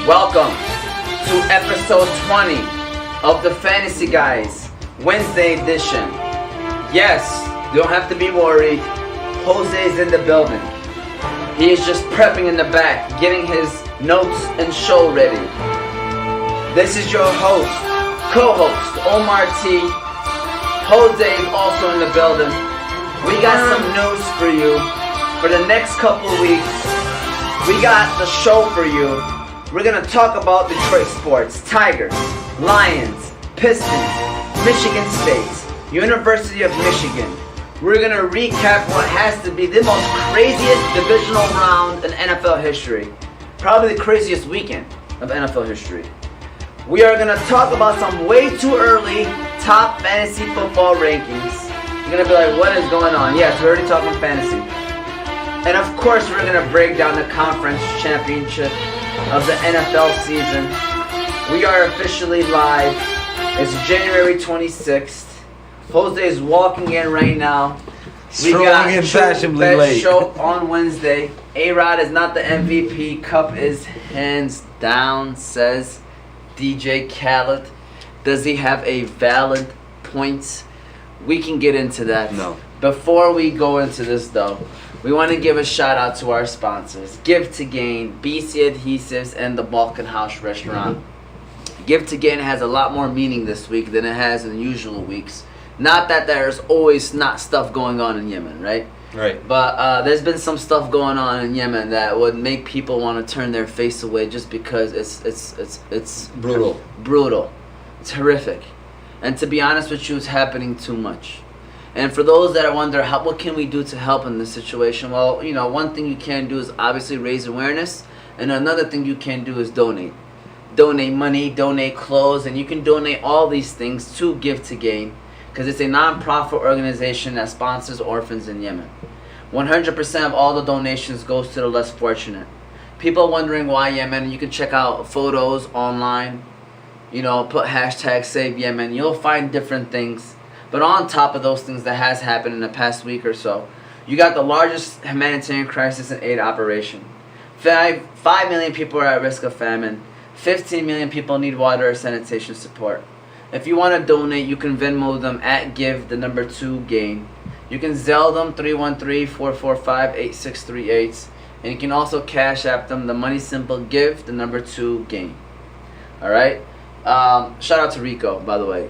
Welcome to episode 20 of the Fantasy Guys Wednesday Edition. Yes, you don't have to be worried. Jose's in the building. He is just prepping in the back, getting his notes and show ready. This is your host, co-host, Omar T. Jose is also in the building. We got some news for you. For the next couple weeks, we got the show for you. We're going to talk about Detroit sports, Tigers, Lions, Pistons, Michigan State, University of Michigan. We're going to recap what has to be the most craziest divisional round in NFL history. Probably the craziest weekend of NFL history. We are going to talk about some way too early top fantasy football rankings. You're going to be like, what is going on? Yes, we're already talking fantasy. And of course, we're going to break down the conference championship of the NFL season. We are officially live. It's January 26th. Jose is walking in right now. We got in fashionably late. Show on Wednesday. A-Rod is not the MVP. Cup is hands down, says DJ Khaled. Does he have a valid point? We can get into that. No. Before we go into this, though, we want to give a shout out to our sponsors, Give to Gain, BC Adhesives, and the Balkan House Restaurant. Give to Gain has a lot more meaning this week than it has in usual weeks. Not that there's always not stuff going on in Yemen, right? Right. But there's been some stuff going on in Yemen that would make people want to turn their face away just because it's brutal. Brutal. It's horrific. And to be honest with you, it's happening too much. And for those that wonder, what can we do to help in this situation? Well, one thing you can do is obviously raise awareness. And another thing you can do is donate. Donate money, donate clothes, and you can donate all these things to Give to Gain because it's a non-profit organization that sponsors orphans in Yemen. 100% of all the donations goes to the less fortunate. People wondering why Yemen, you can check out photos online. Put hashtag Save Yemen. You'll find different things. But on top of those things that has happened in the past week or so, you got the largest humanitarian crisis and aid operation. 5 million people are at risk of famine. 15 million people need water or sanitation support. If you want to donate, you can Venmo them at Give2Gain. You can Zelle them 313-445-8638. And you can also Cash App them the money symbol Give2Gain. Alright? Shout out to Rico, by the way,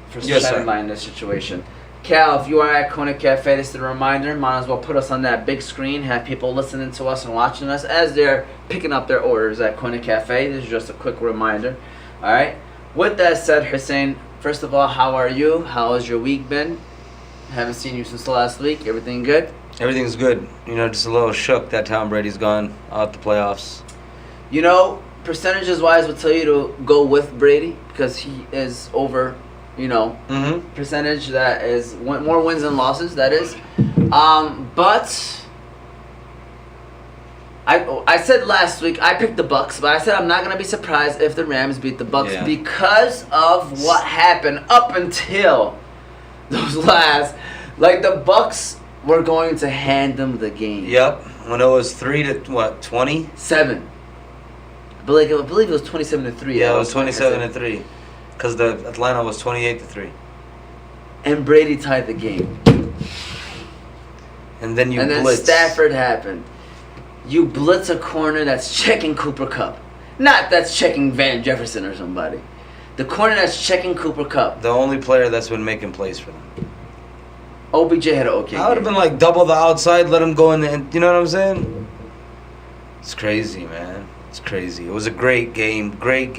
for shedding light in this situation. Cal, if you are at Kona Cafe, this is a reminder. Might as well put us on that big screen, have people listening to us and watching us as they're picking up their orders at Kona Cafe. This is just a quick reminder. All right. With that said, Hussein, first of all, how are you? How has your week been? Haven't seen you since last week. Everything good? Everything's good. Just a little shook that Tom Brady's gone out the playoffs. Percentages wise would tell you to go with Brady because he is over, percentage that is more wins than losses, that is. But I said last week I picked the Bucks, but I said I'm not going to be surprised if the Rams beat the Bucks because of what happened up until those the Bucks were going to hand them the game. Yep. When it was 3-20? 7. I believe it was 27-3. Yeah, it was 27-3. Because the Atlanta was 28-3. And Brady tied the game. And then then blitz. Stafford happened. You blitz a corner that's checking Cooper Kupp. Not that's checking Van Jefferson or somebody. The corner that's checking Cooper Kupp. The only player that's been making plays for them. OBJ had an okay I would have been double the outside, let him go in the, you know what I'm saying? It's crazy, man. It's crazy. It was a great game.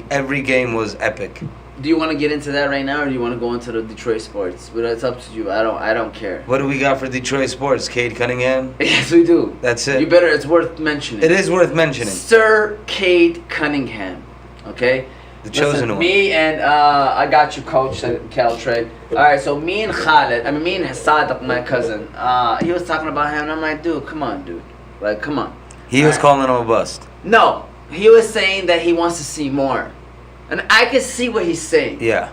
Every game was epic. Do you want to get into that right now, or do you want to go into the Detroit sports? But it's up to you. I don't care. What do we got for Detroit sports? Cade Cunningham? Yes, we do. That's it. It's worth mentioning. It is worth mentioning. Sir Cade Cunningham. Okay? The chosen one. Me and, I got you, coach, said Cal Trade. Alright, so me and Sadiq, my cousin, he was talking about him, and I'm like, dude, come on, dude. Come on. He was calling him a bust. No. He was saying that he wants to see more. And I can see what he's saying. Yeah.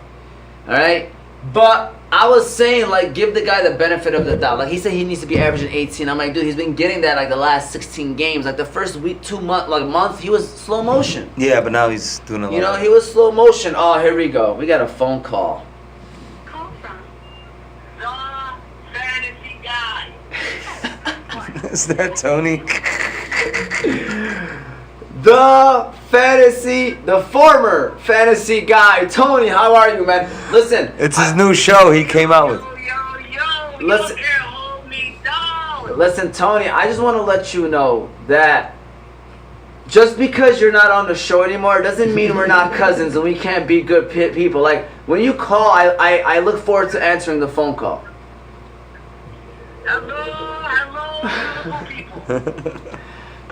Alright? But I was saying, like, give the guy the benefit of the doubt. Like, he said he needs to be averaging 18. I'm like, dude, he's been getting that, like, the last 16 games. Like, the first week, 2 months, like, month, he was slow motion. Yeah, but now he's doing a lot. You know, he was slow motion. Oh, here we go. We got a phone call. Call from the fantasy guy. Is that Tony? The former fantasy guy, Tony. How are you, man? Listen, It's his new show he came out with. Yo, Listen- you can't hold me down. listen, Tony. I just want to let you know that just because you're not on the show anymore doesn't mean we're not cousins and we can't be good people. Like, when you call, I look forward to answering the phone call. Hello, beautiful people.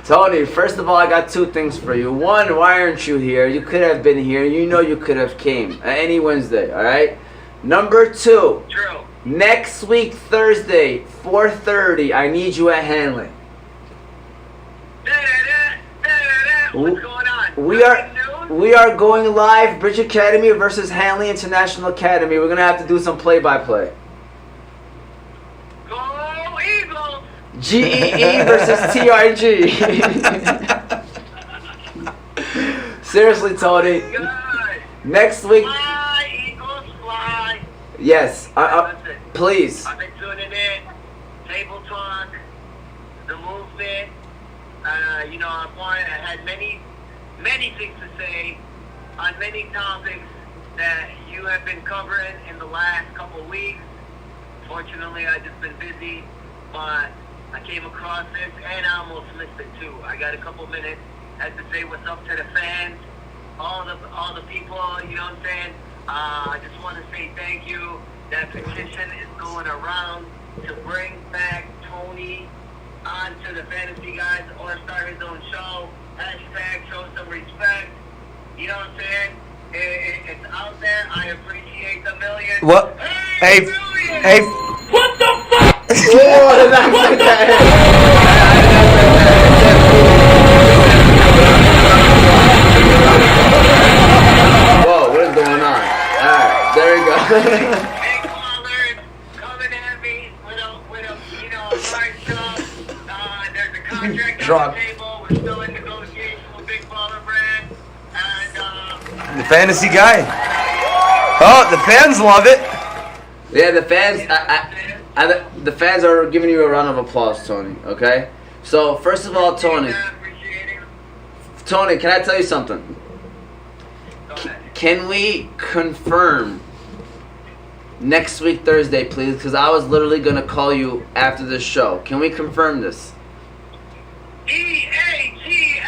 Tony, first of all, I got 2 things for you. One, why aren't you here? You could have been here. You know you could have came any Wednesday, all right? Number 2, True. next week, Thursday, 4:30, I need you at Hanley. What's going on? We are Nothing new? we are going live, Bridge Academy versus Hanley International Academy. We're going to have to do some play-by-play. Go Eagles. GEE versus TRG. Seriously, Tony. Good. Next week, Fly, Eagles, fly. yes. Listen, Please. I've been tuning in. Table talk, the movement. I had many things to say on many topics that you have been covering in the last couple of weeks. Fortunately, I've just been busy, but I came across this and I almost missed it too. I got a couple minutes. Had to say what's up to the fans, all the people. You know what I'm saying? I just want to say thank you. That petition is going around to bring back Tony onto the Fantasy Guys or start his own show. Hashtag show some respect. You know what I'm saying? It's out there. I appreciate the millions. What? Hey, millions. hey. What the fuck? Whoa, that's like that. Whoa, what is going on? Alright, there we go. Big ballers coming at me with a hard shove. There's a contract Drop. on the table. We're still in negotiation with Big Baller Brand. And The fantasy guy. Oh, the fans love it. Yeah, the fans. The fans are giving you a round of applause, Tony. Okay. So first of all, Tony. appreciate it. Tony, can I tell you something? Go ahead. Can we confirm next week Thursday, please? Because I was literally gonna call you after the show. Can we confirm this? EAGLES,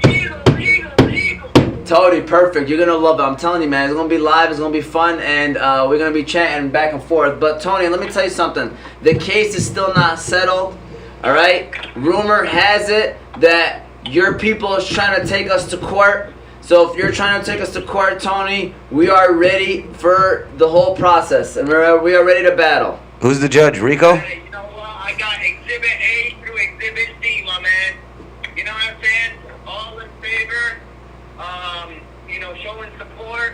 Eagles. Tony, perfect. You're gonna love it. I'm telling you, man. It's gonna be live. It's gonna be fun, and we're gonna be chatting back and forth. But Tony, let me tell you something. The case is still not settled. All right. Rumor has it that your people is trying to take us to court. So if you're trying to take us to court, Tony, we are ready for the whole process, and we are ready to battle. Who's the judge, Rico? Hey, you know what? I got Exhibit A through Exhibit D, my man. You know what I'm saying? All in favor. Showing support.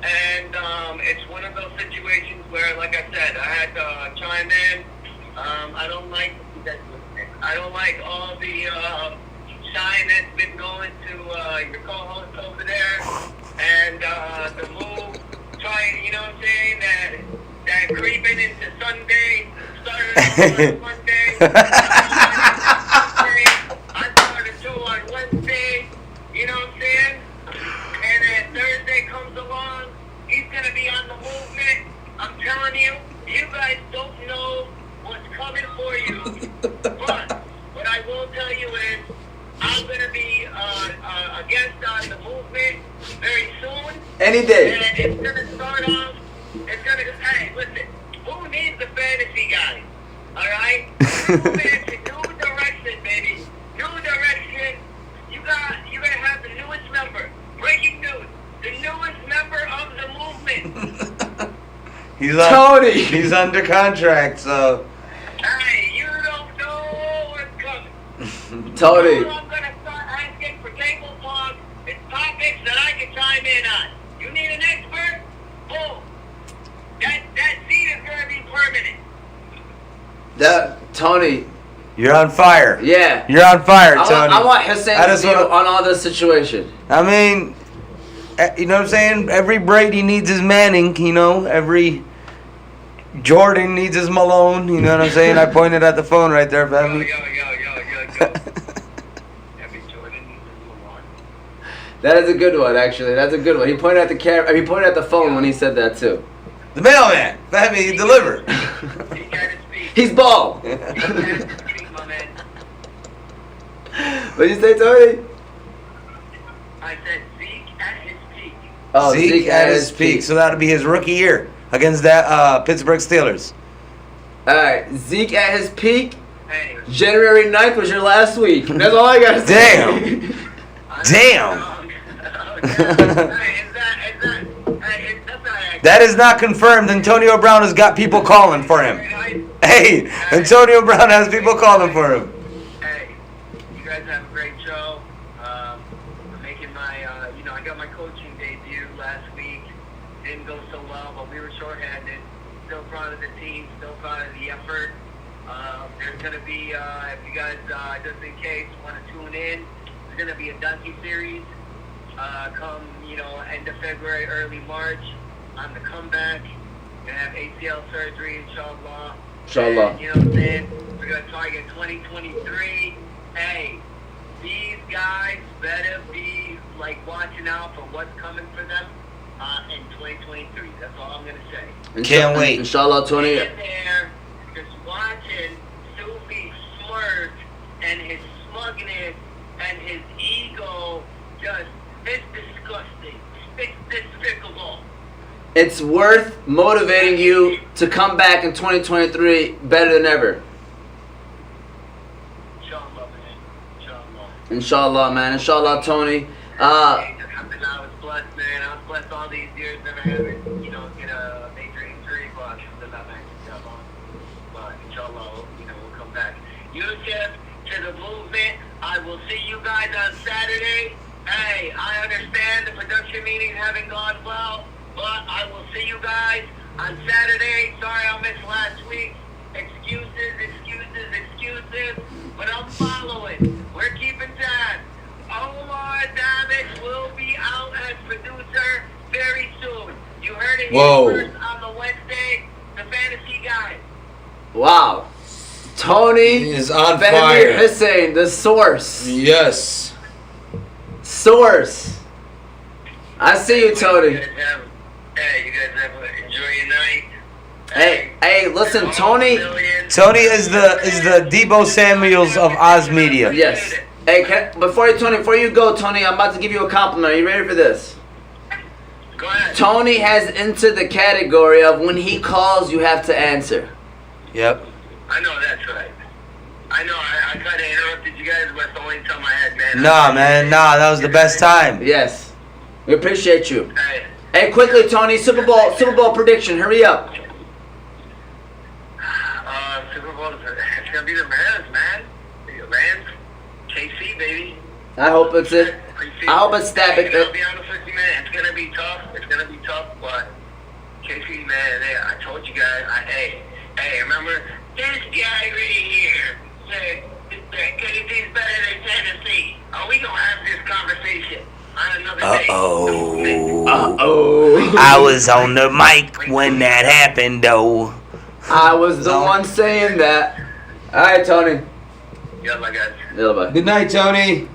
And it's one of those situations where, like I said, I had to chime in. I don't like all the shine that's been going to your co-host over there, and the move, trying, you know what I'm saying, that creeping into Sunday, started on Monday, I started to on Wednesday, you know what I'm saying, and then Thursday comes along, he's going to be on the movement. I'm telling you, you guys don't know what's coming for you, but what I will tell you is, I'm going to be a guest on the movement very soon. Any day. And it's going to start off, hey, listen, who needs the fantasy guy? All right? Moving into new direction, baby. New direction. You're going to have the newest member. Breaking news. The newest member of the movement. Tony! He's under contract, so. Hey, you don't know what's coming. Tony. I'm going to start asking for table talk and topics that I can chime in on. You need an expert? Boom. Tony. You're on fire. Yeah. You're on fire, Tony. I want Hussein's view on all this situation. I mean, you know what I'm saying? Every Brady needs his Manning, you know? Every Jordan needs his Malone, you know what I'm saying? I pointed at the phone right there, family. Yo. Every Jordan needs his Malone. That is a good one, actually. That's a good one. He pointed at the camera. He pointed at the phone when he said that too. The mailman, family, he delivered. He got his feet. He's bald. He got his feet, my man. What did you say, Tony? I said Zeke at his peak. Oh, Zeke at his peak. So that'll be his rookie year against that Pittsburgh Steelers. All right, Zeke at his peak. Hey. January 9th was your last week. That's all I got to say. Damn. Hey, That is not confirmed. Antonio Brown has got people calling for him. Hey, Antonio Brown has people calling for him. Hey, you guys have a great show. We're making my, I got my coaching debut last week. Didn't go so well, but we were shorthanded. Still proud of the team. Still proud of the effort. There's going to be, if you guys, just in case, want to tune in, there's going to be a donkey series come, end of February, early March. On the comeback. Gonna have ACL surgery, inshallah. Inshallah. And, you know what I'm saying? We're gonna target 2023. Hey, these guys better be watching out for what's coming for them in 2023. That's all I'm gonna say. Can't wait. Inshallah, Tony. In there, just watching Sufi smirk and his smugness and his ego. It's disgusting. It's despicable. It's worth motivating you to come back in 2023 better than ever. Inshallah, man. Inshallah. Inshallah, man. Inshallah, Tony. I was blessed, man. I was blessed all these years, never having, get a major injury, but alhamdulillah, man. But inshallah, we'll come back. Yusuf, to the movement. I will see you guys on Saturday. Hey, I understand the production meetings haven't gone well. But I will see you guys on Saturday. Sorry I missed last week. Excuses. But I'm following. We're keeping tabs. Omar Davids will be out as producer very soon. You heard it here first on the Wednesday, the Fantasy Guy. Wow. Tony is on fire. Hussein, the source. Yes. Source. I see you, Tony. Hey, you guys enjoy your night. Hey, listen, Tony. Tony is the Debo Samuels of Oz Media. Yes. Hey, before you go, Tony, I'm about to give you a compliment. Are you ready for this? Go ahead. Tony has entered the category of when he calls, you have to answer. Yep. I know that's right. I know I kind of interrupted you guys, but it's the only time I had, man. Nah, that was the best time. Yes. We appreciate you. Hey. Hey, quickly, Tony, Super Bowl prediction. Hurry up. Super Bowl, it's going to be the Rams, man. The Rams, KC, baby. I hope it's it. I hope it's that. Hey, I'll be honest with you, man. It's going to be tough. But KC, man, I told you guys. Hey, remember this guy right here said that KC's better than Tennessee. Are we going to have this conversation on another day? Uh-oh. I was on the mic when that happened, though. I was the one saying that. All right, Tony. Yalla, guys. Yalla, bye. Good night, Tony.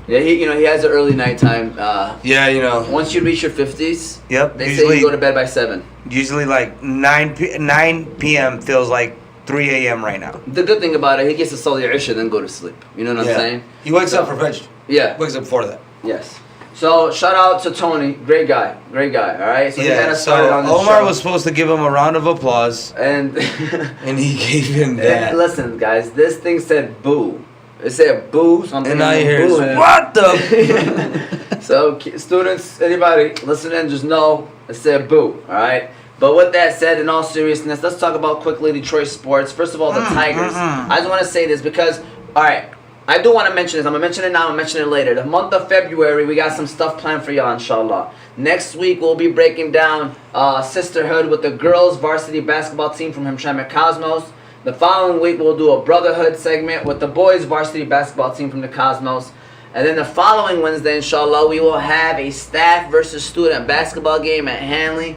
Yeah, he has an early nighttime. Yeah, Once you reach your 50s, Yep. they say you go to bed by 7. Usually, 9 p.m. feels like 3 a.m. right now. The good thing about it, he gets to Saudi Isha, then go to sleep. You know what I'm saying? He wakes up for French. Yeah. Wakes up before that. Yes. So shout out to Tony, great guy. All right. So he kind of so started on this Omar show. was supposed to give him a round of applause, and he gave him that. Listen, guys, this thing said boo. It said boo something. And I hear boo him. what the. So students, anybody listening, just know it said boo. All right. But with that said, in all seriousness, let's talk about quickly Detroit sports. First of all, the Tigers. I just want to say this because, all right, I do want to mention this. I'm going to mention it now. I'm going to mention it later. The month of February, we got some stuff planned for y'all, inshallah. Next week, we'll be breaking down sisterhood with the girls varsity basketball team from Hamtramck Cosmos. The following week, we'll do a brotherhood segment with the boys varsity basketball team from the Cosmos. And then the following Wednesday, inshallah, we will have a staff versus student basketball game at Hanley.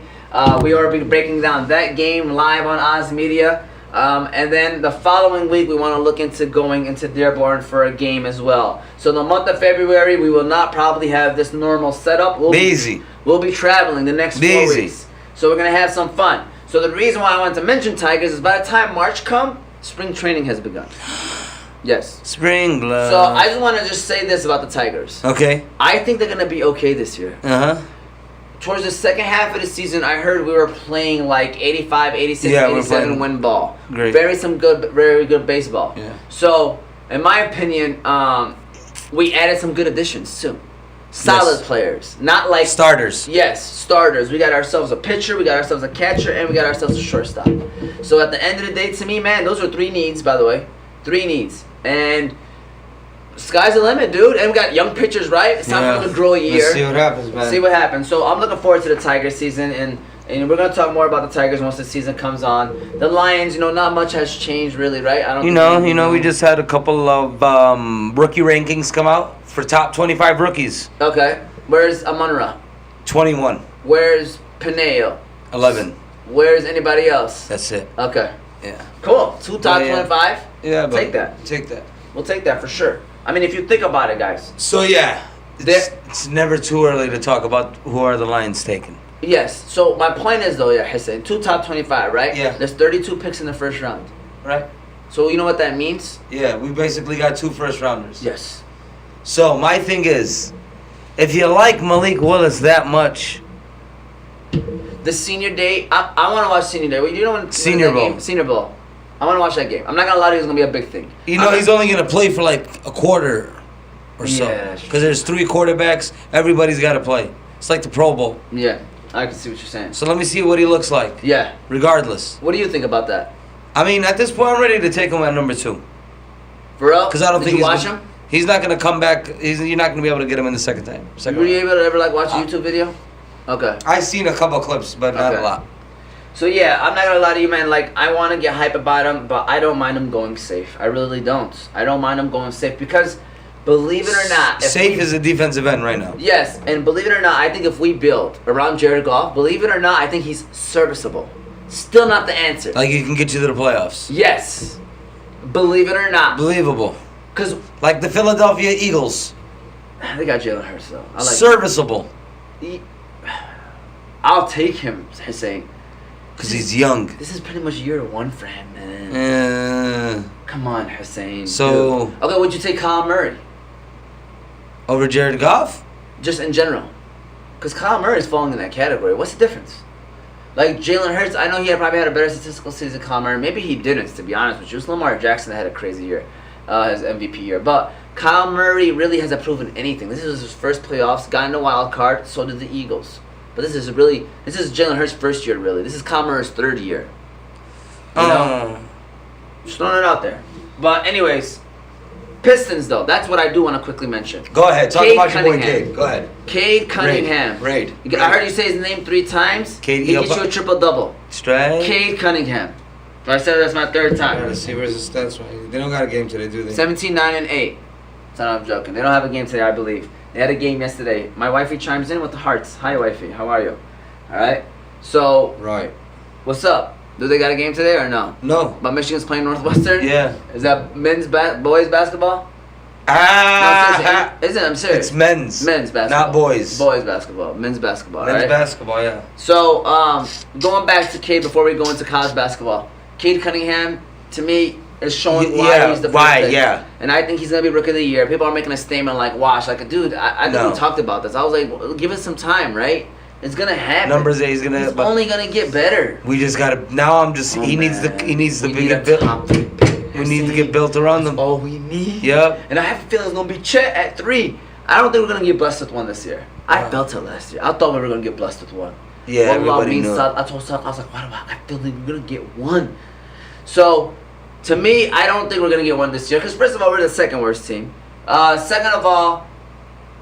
We will be breaking down that game live on Oz Media. And then the following week, we want to look into going into Dearborn for a game as well. So the month of February, we will not probably have this normal setup. We'll be traveling the next 4 weeks. So we're going to have some fun. So the reason why I wanted to mention Tigers is by the time March comes, spring training has begun. Yes. Spring love. So I just want to say this about the Tigers. Okay. I think they're going to be okay this year. Uh-huh. Towards the second half of the season, I heard we were playing like 85, 86, 87 win ball. Great. Very good baseball. Yeah. So, in my opinion, we added some good additions too. Solid players. Not like... Starters. Yes, starters. We got ourselves a pitcher, we got ourselves a catcher, and we got ourselves a shortstop. So at the end of the day, to me, man, those are 3 needs, by the way. 3 needs. And sky's the limit, dude. And we got young pitchers, right? It's time for them to grow a year. Let's see what happens, man. See what happens. So I'm looking forward to the Tiger season, and we're going to talk more about the Tigers once the season comes on. The Lions, not much has changed really, right? I don't we just had a couple of rookie rankings come out for top 25 rookies. Okay. Where's Amunra? 21. Where's Pineo? 11. Where's anybody else? That's it. Okay. Yeah. Cool. 2 top 25? Yeah, Take that. Take that. We'll take that for sure. I mean, if you think about it, guys. So, yeah. It's never too early to talk about who are the Lions taking. Yes. So, my point is, though, Hussein, 2 top 25, right? Yeah. There's 32 picks in the first round. Right. So, you know what that means? Yeah, we basically got 2 first rounders. Yes. So, my thing is, if you like Malik Willis that much... The senior day, I want to watch senior day. You know when Senior Bowl. Game? Senior Bowl. I want to watch that game. I'm not going to lie to you, it's going to be a big thing. He's only going to play for like a quarter or so. Because there's 3 quarterbacks. Everybody's got to play. It's like the Pro Bowl. Yeah, I can see what you're saying. So let me see what he looks like. Yeah. Regardless. What do you think about that? I mean, at this point, I'm ready to take him at number 2. For real? Because I don't think you watch him? He's not going to come back. You're not going to be able to get him in the second time. Were you able to ever watch a YouTube video? Okay. I've seen a couple clips, but not a lot. So yeah, I'm not gonna lie to you, man. I want to get hype about him, but I don't mind him going safe. I really don't. I don't mind him going safe because, believe it or not, safe is a defensive end right now. Yes, and believe it or not, I think if we build around Jared Goff, believe it or not, I think he's serviceable. Still not the answer. Like he can get you to the playoffs. Yes. Believe it or not. Believable. Because like the Philadelphia Eagles. They got Jalen Hurts though. I like serviceable. I'll take him, Hussein. Because he's young. This is pretty much year 1 for him, man. Come on, Hussein. So... Dude. Okay, would you take Kyle Murray? Over Jared Goff? Just in general. Because Kyle Murray is falling in that category. What's the difference? Like, Jalen Hurts, I know he probably had a better statistical season than Kyle Murray. Maybe he didn't, to be honest with you. It's Lamar Jackson that had a crazy year. His MVP year. But Kyle Murray really hasn't proven anything. This is his first playoffs. Got in the wild card. So did the Eagles. But this is Jalen Hurts' first year, really. This is Kyle Murray's 3rd year. Just throwing it out there. But anyways, Pistons, though. That's what I do want to quickly mention. Go ahead. Talk about your boy Cade. Go ahead. Cade Cunningham. Raid. I heard you say his name 3 times. Cade, he gets you a triple-double. Straight. Cade Cunningham. I said that's my 3rd time. Let's see, where's the stats right? They don't got a game today, do they? 17, 9, and 8. So I'm joking. They don't have a game today, I believe. They had a game yesterday. My wifey chimes in with the hearts. Hi, wifey. How are you? All right. So. Right. What's up? Do they got a game today or no? No. But Michigan's playing Northwestern? Yeah. Is that boys basketball? Ah! No, isn't it? I'm serious. It's men's. Men's basketball. Not boys. Boys basketball. Men's basketball. Men's right? basketball, yeah. So, going back to Cade before we go into college basketball. Cade Cunningham, to me, is showing why he's the first pick. Yeah. And I think he's going to be Rookie of the Year. People are making a statement like, watch, dude, I think we talked about this. I was like, well, give us some time, right? It's going to happen. Numbers he's only going to get better. We just got to, now I'm just, he needs to get built. We need to get built around them. All we need. Yep. And I have a feeling it's going to be Chet at 3. I don't think we're going to get blessed with one this year. I felt it last year. I thought we were going to get blessed with one. Yeah, everybody knew. I told Sal, I was like, I feel like we're going to get one. So, to me, I don't think we're going to get one this year. Because, first of all, we're the 2nd worst team. Second of all,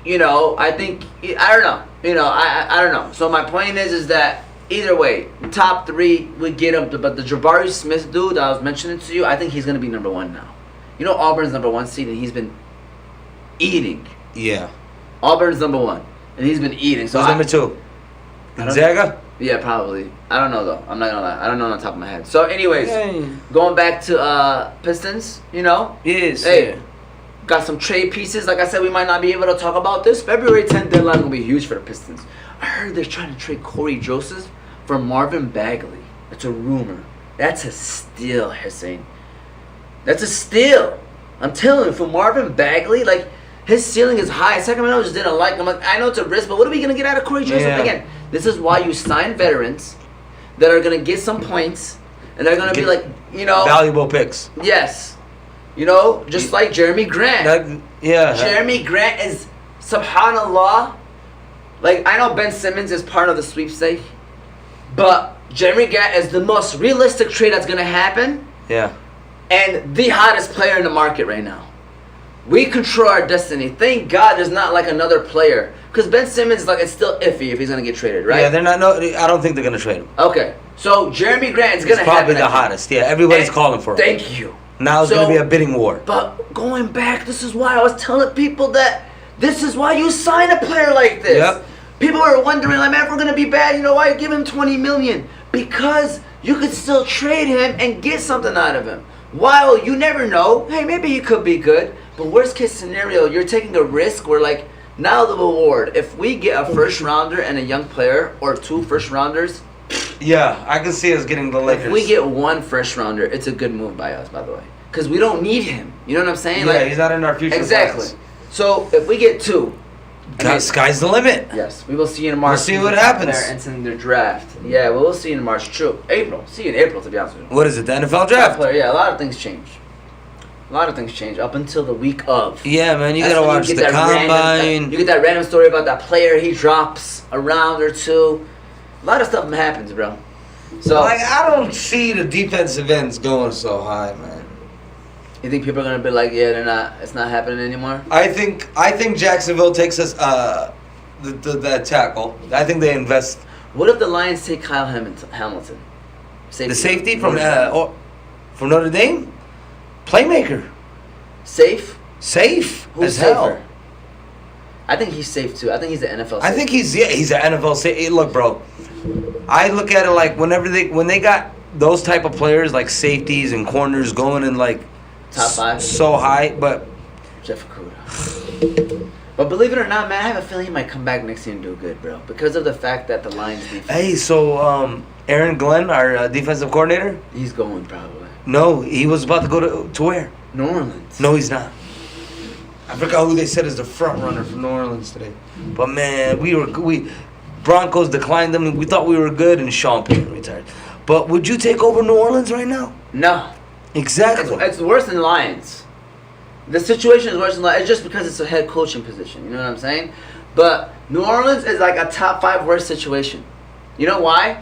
I think, I don't know. I don't know. So, my point is that either way, top 3 would get him. But the Jabari Smith dude that I was mentioning to you, I think he's going to be number 1 now. You know Auburn's number 1 seed, and he's been eating. Yeah. Auburn's number 1, and he's been eating. So Who's number 2? Gonzaga? Yeah, probably. I don't know, though. I'm not going to lie. I don't know on the top of my head. So, anyways, going back to Pistons, you know. Yes. Hey, yeah. got some trade pieces. Like I said, we might not be able to talk about this. February 10th deadline will be huge for the Pistons. I heard they're trying to trade Corey Joseph for Marvin Bagley. That's a rumor. That's a steal, Hussein. That's a steal. I'm telling you, for Marvin Bagley, like, his ceiling is high. Sacramento just didn't like him. Like, I know it's a risk, but what are we going to get out of Corey Joseph? Yeah. Again, this is why you sign veterans that are going to get some points, and they're going to be like, you know. Valuable picks. Yes. You know, just like Jeremy Grant. Jeremy Grant is, subhanAllah, like, I know Ben Simmons is part of the sweepstake, but Jeremy Grant is the most realistic trade that's going to happen. Yeah. And the hottest player in the market right now. We control our destiny. Thank God there's not like another player. Because Ben Simmons, like, it's still iffy if he's going to get traded, right? Yeah, they're not. No, I don't think they're going to trade him. Okay. So Jeremy Grant is going to happen. Probably the hottest. Yeah, everybody's calling for him. Thank you. Now it's going to be a bidding war. But going back, this is why I was telling people that this is why you sign a player like this. Yep. People are wondering, like, man, if we're going to be bad, you know why? Give him $20 million. Because you could still trade him and get something out of him. While you never know, hey, maybe he could be good. But worst case scenario, you're taking a risk where, like, now the reward. If we get a first rounder and a young player, or 2 first rounders. Yeah, I can see us getting the Lakers. If we get 1 first rounder, it's a good move by us, by the way. Because we don't need him. You know what I'm saying? Yeah, like, he's not in our future. Exactly. Plans. So if we get 2. Sky's the limit. Yes, we will see you in March. We'll see what happens. Entering their draft. Yeah, we'll see you in March. True. April. See you in April, to be honest with you. What is it, the NFL draft? Yeah, a lot of things change. A lot of things change up until the week of. Yeah, man, you gotta watch the combine. You get that random story about that player. He drops a round or 2. A lot of stuff happens, bro. So, like, I don't see the defensive ends going so high, man. You think people are gonna be like, yeah, they're not. It's not happening anymore. I think Jacksonville takes us that tackle. I think they invest. What if the Lions take Kyle Hamilton? The safety from Notre Dame? Playmaker. Safe? Safe. Who's as hell. safer? I think he's safe too. I think he's the NFL safe. I think he's an NFL safe. Hey, look, bro. I look at it like when they got those type of players like safeties and corners going in like top 5 so high, but Jeff Okuda. But believe it or not, man, I have a feeling he might come back next year and do good, bro. Because of the fact that the Lions defense. Hey, so Aaron Glenn, our defensive coordinator, he's going probably. No, he was about to go to where? New Orleans. No, he's not. I forgot who they said is the front runner for New Orleans today. But man, we Broncos declined them. We thought we were good, and Sean Payton retired. But would you take over New Orleans right now? No. Exactly. It's worse than Lions. The situation is worse than Lions. It's just because it's a head coaching position. You know what I'm saying? But New Orleans is like a top 5 worst situation. You know why?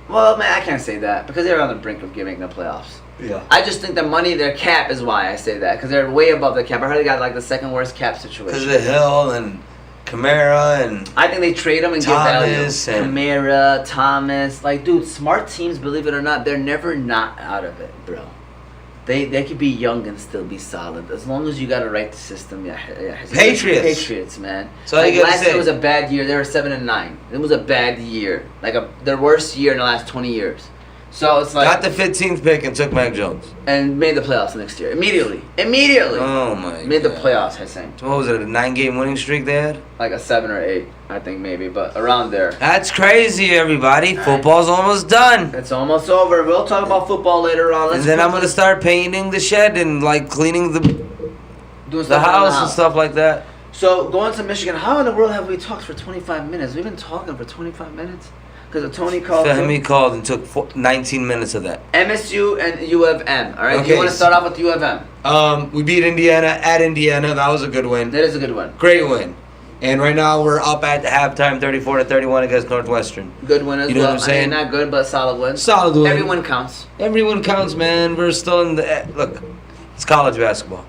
Well, man, I can't say that because they're on the brink of giving the playoffs. Yeah. I just think the money, their cap is why I say that because they're way above the cap. I heard they got like the 2nd worst cap situation. Because of the Hill and Kamara and I think they trade them and get value. Kamara, Thomas, like, dude, smart teams, believe it or not, they're never not out of it, bro. They could be young and still be solid as long as you got to write the system. Yeah. Patriots, man. So like last year was a bad year. They were 7-9. It was a bad year, like their worst year in the last 20 years. So it's like got the 15th pick and took Mac Jones and made the playoffs next year immediately. Oh my! Made the playoffs, I think. So what was it? A 9-game winning streak they had? Like a 7 or 8, I think maybe, but around there. That's crazy, everybody. Football's almost done. It's almost over. We'll talk about football later on. And then I'm gonna start painting the shed and like cleaning the house and stuff like that. So going to Michigan, how in the world have we talked for 25 minutes? We've been talking for 25 minutes. Because Tony called. Fehmi called and took 19 minutes of that. MSU and U of M. All right. Okay. Do you want to start off with U of M? We beat Indiana at Indiana. That was a good win. That is a good one. Great win. And right now we're up at halftime, 34-31 against Northwestern. Good win as well. You know what I'm saying? Not good, but solid win. Solid win. Everyone counts. Everyone counts, man. We're still in the look. It's college basketball.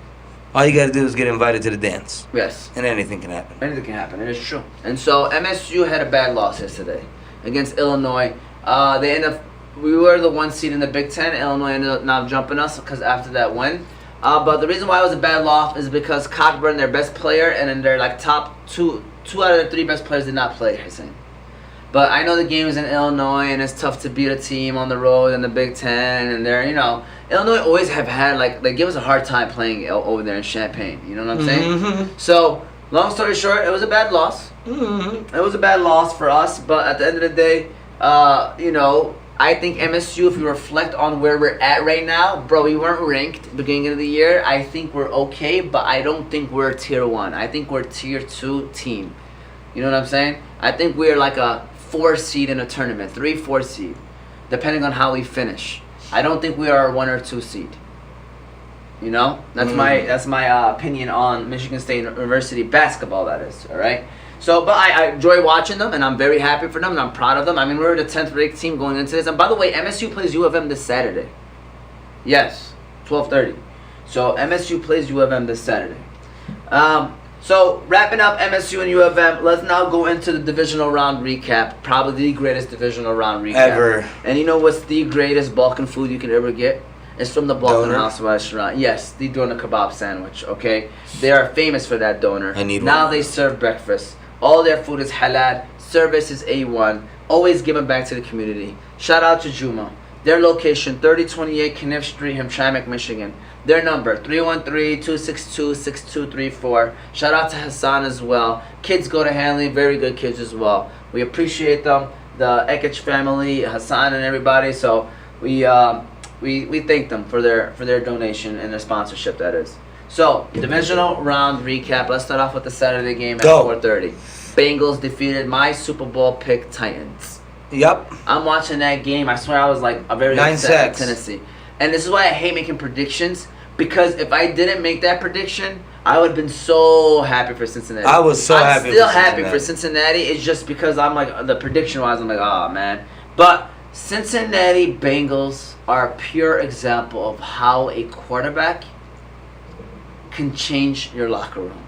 All you got to do is get invited to the dance. Yes. And anything can happen. Anything can happen. It is true. And so MSU had a bad loss yesterday. against Illinois. They ended up. We were the 1 seed in the Big Ten. Illinois ended up now jumping us because after that win. But the reason why it was a bad loss is because Cockburn, their best player, and then their like top two out of the 3 best players did not play. But I know the game is in Illinois, and it's tough to beat a team on the road in the Big Ten, and they're Illinois always have had like they give us a hard time playing over there in Champaign. You know what I'm saying? So long story short, it was a bad loss. It was a bad loss for us, but at the end of the day, I think MSU, if you reflect on where we're at right now, bro, we weren't ranked at the beginning of the year. I think we're okay, but I don't think we're tier 1. I think we're tier 2 team. You know what I'm saying? I think we're like a 4 seed in a tournament, 3-4 seed, depending on how we finish. I don't think we are a 1 or 2 seed. That's my opinion on Michigan State University basketball. That is, all right. So, but I enjoy watching them, and I'm very happy for them, and I'm proud of them. I mean, we're the 10th ranked team going into this. And by the way, MSU plays U of M this Saturday. Yes, 12:30. So MSU plays U of M this Saturday. So wrapping up MSU and U of M, let's now go into the divisional round recap. Probably the greatest divisional round recap ever. And you know what's the greatest Balkan food you can ever get? It's from the Balkan Doner? House restaurant. Yes, the doner kebab sandwich. Okay, they are famous for that doner. I need now one. they serve breakfast. All their food is halal. Service is A1. Always giving back to the community. Shout out to Juma. Their location, 3028 Kniff Street, Hamtramck, Michigan. Their number, 313-262-6234. Shout out to Hassan as well. Kids go to Hanley, very good kids as well. We appreciate them, the Ekich family, Hassan and everybody. So we thank them for their donation and their sponsorship, that is. So, divisional round recap. Let's start off with the Saturday game at 4:30. Bengals defeated my Super Bowl pick Titans. Yep. I'm watching that game. I swear I was like a very 9 upset at sacks. Tennessee. And this is why I hate making predictions, because if I didn't make that prediction, I would have been so happy for Cincinnati. I was so happy. I'm still happy for Cincinnati. It's just because I'm like, the prediction wise, I'm like, oh man. But Cincinnati Bengals are a pure example of how a quarterback can change your locker room.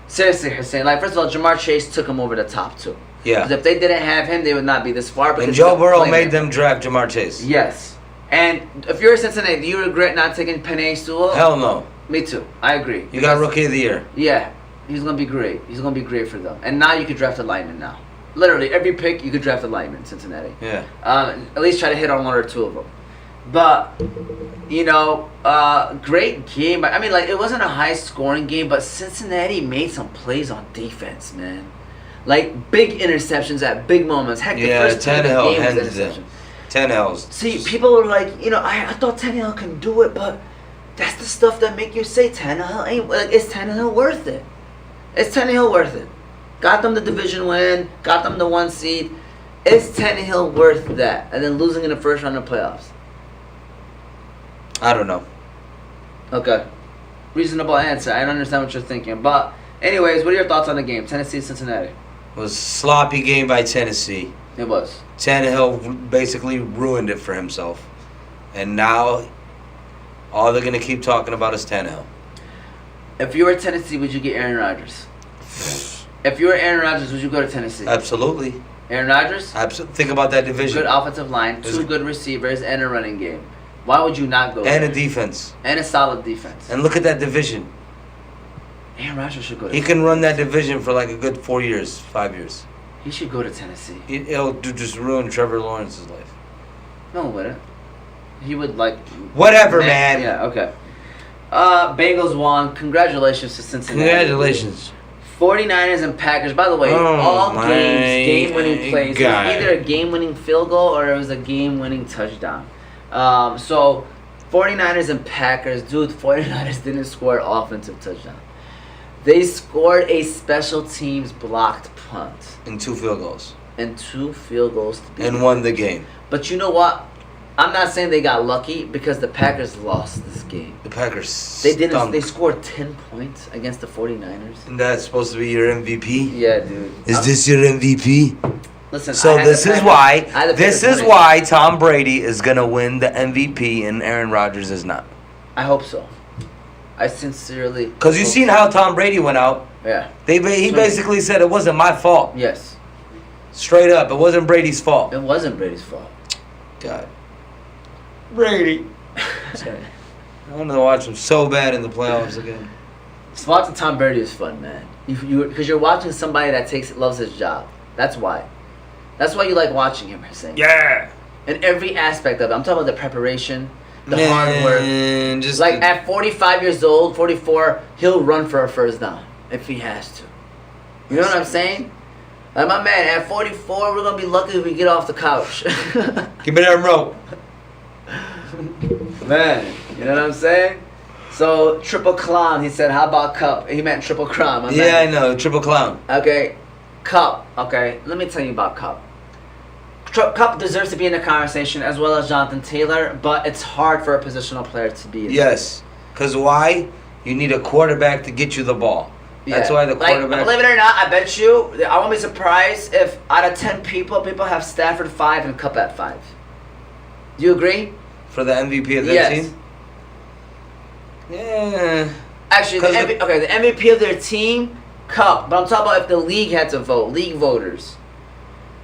Seriously, Hussein. Like, first of all, Jamar Chase took him over the top 2. Yeah. Because if they didn't have him, they would not be this far. And Joe Burrow made them draft Jamar Chase. Yes. And if you're a Cincinnati, do you regret not taking Penei Sewell? Hell no. Me too. I agree. You got Rookie of the Year. Yeah. He's going to be great. He's going to be great for them. And now you could draft a lineman now. Literally, every pick, you could draft a lineman in Cincinnati. Yeah. At least try to hit on 1 or 2 of them. But, great game. I mean, like, it wasn't a high-scoring game, but Cincinnati made some plays on defense, man. Like, big interceptions at big moments. Heck, the first play of the game was interception. Tannehill's. See, people were like, I thought Tannehill can do it, but that's the stuff that make you say Tannehill ain't. Like, is Tannehill worth it? Is Tannehill worth it? Got them the division win, got them the 1 seed. Is Tannehill worth that? And then losing in the first round of playoffs. I don't know. Okay. Reasonable answer. I don't understand what you're thinking. But, anyways, what are your thoughts on the game? Tennessee, Cincinnati. It was a sloppy game by Tennessee. It was. Tannehill basically ruined it for himself. And now, all they're going to keep talking about is Tannehill. If you were Tennessee, would you get Aaron Rodgers? If you were Aaron Rodgers, would you go to Tennessee? Absolutely. Aaron Rodgers? Think about that division. Good offensive line, 2 good receivers, and a running game. Why would you not go And there? a defense. And a solid defense. And look at that division. Aaron Rodgers should go to He Tennessee. can run that division for like a good 4 years, 5 years. He should go to Tennessee. It'll just ruin Trevor Lawrence's life. No, it wouldn't. He would like... Whatever, man. Yeah, okay. Bengals won. Congratulations to Cincinnati. Congratulations. 49ers and Packers. By the way, all games, game-winning plays. It was either a game-winning field goal or it was a game-winning touchdown. So, 49ers and Packers. Dude, 49ers didn't score an offensive touchdown. They scored a special teams blocked punt. And 2 field goals. And 2 field goals. And won the game. But you know what? I'm not saying they got lucky because the Packers lost this game. The Packers They scored 10 points against the 49ers. And that's supposed to be your MVP? Yeah, dude. Is this your MVP? Listen, So this is why why Tom Brady is going to win the MVP and Aaron Rodgers is not. I hope so. I sincerely... Because you've seen how Tom Brady went out. Yeah. He basically said it wasn't my fault. Yes. Straight up, it wasn't Brady's fault. It wasn't Brady's fault. God. Brady. Sorry. I want to watch him so bad in the playoffs again. So watching Tom Brady is fun, man. Because you're watching somebody that loves his job. That's why. That's why you like watching him, Hussein. Yeah. In every aspect of it. I'm talking about the preparation, the hard work. Just like at 45 years old, 44, he'll run for a first down if he has to. You know what I'm saying? Like my man, at 44, we're gonna be lucky if we get off the couch. Give me that rope. Man, you know what I'm saying? So, triple clown, he said, how about Cup? He meant triple crown. My Yeah, man. I know, triple clown. Okay, Cup. Okay, let me tell you about Cup. Cup deserves to be in the conversation as well as Jonathan Taylor, but it's hard for a positional player to be in. Yes, because why? You need a quarterback to get you the ball. That's why the quarterback... Like, believe it or not, I bet you, I won't be surprised if out of 10 people have Stafford 5 and Cup at 5. Do you agree? For the MVP of their team? Yeah. Actually, the MVP of their team, Cup. But I'm talking about if the league had to vote, league voters.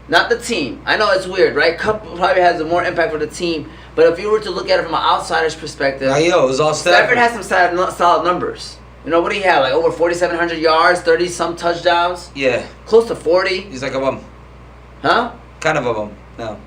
Not the team. I know it's weird, right? Cup probably has a more impact for the team. But if you were to look at it from an outsider's perspective, it was all Stafford. Stafford has some solid numbers. You know, what do he have? Like over 4,700 yards, 30-some touchdowns? Yeah. Close to 40. He's like a bum. Huh? Kind of a bum. No.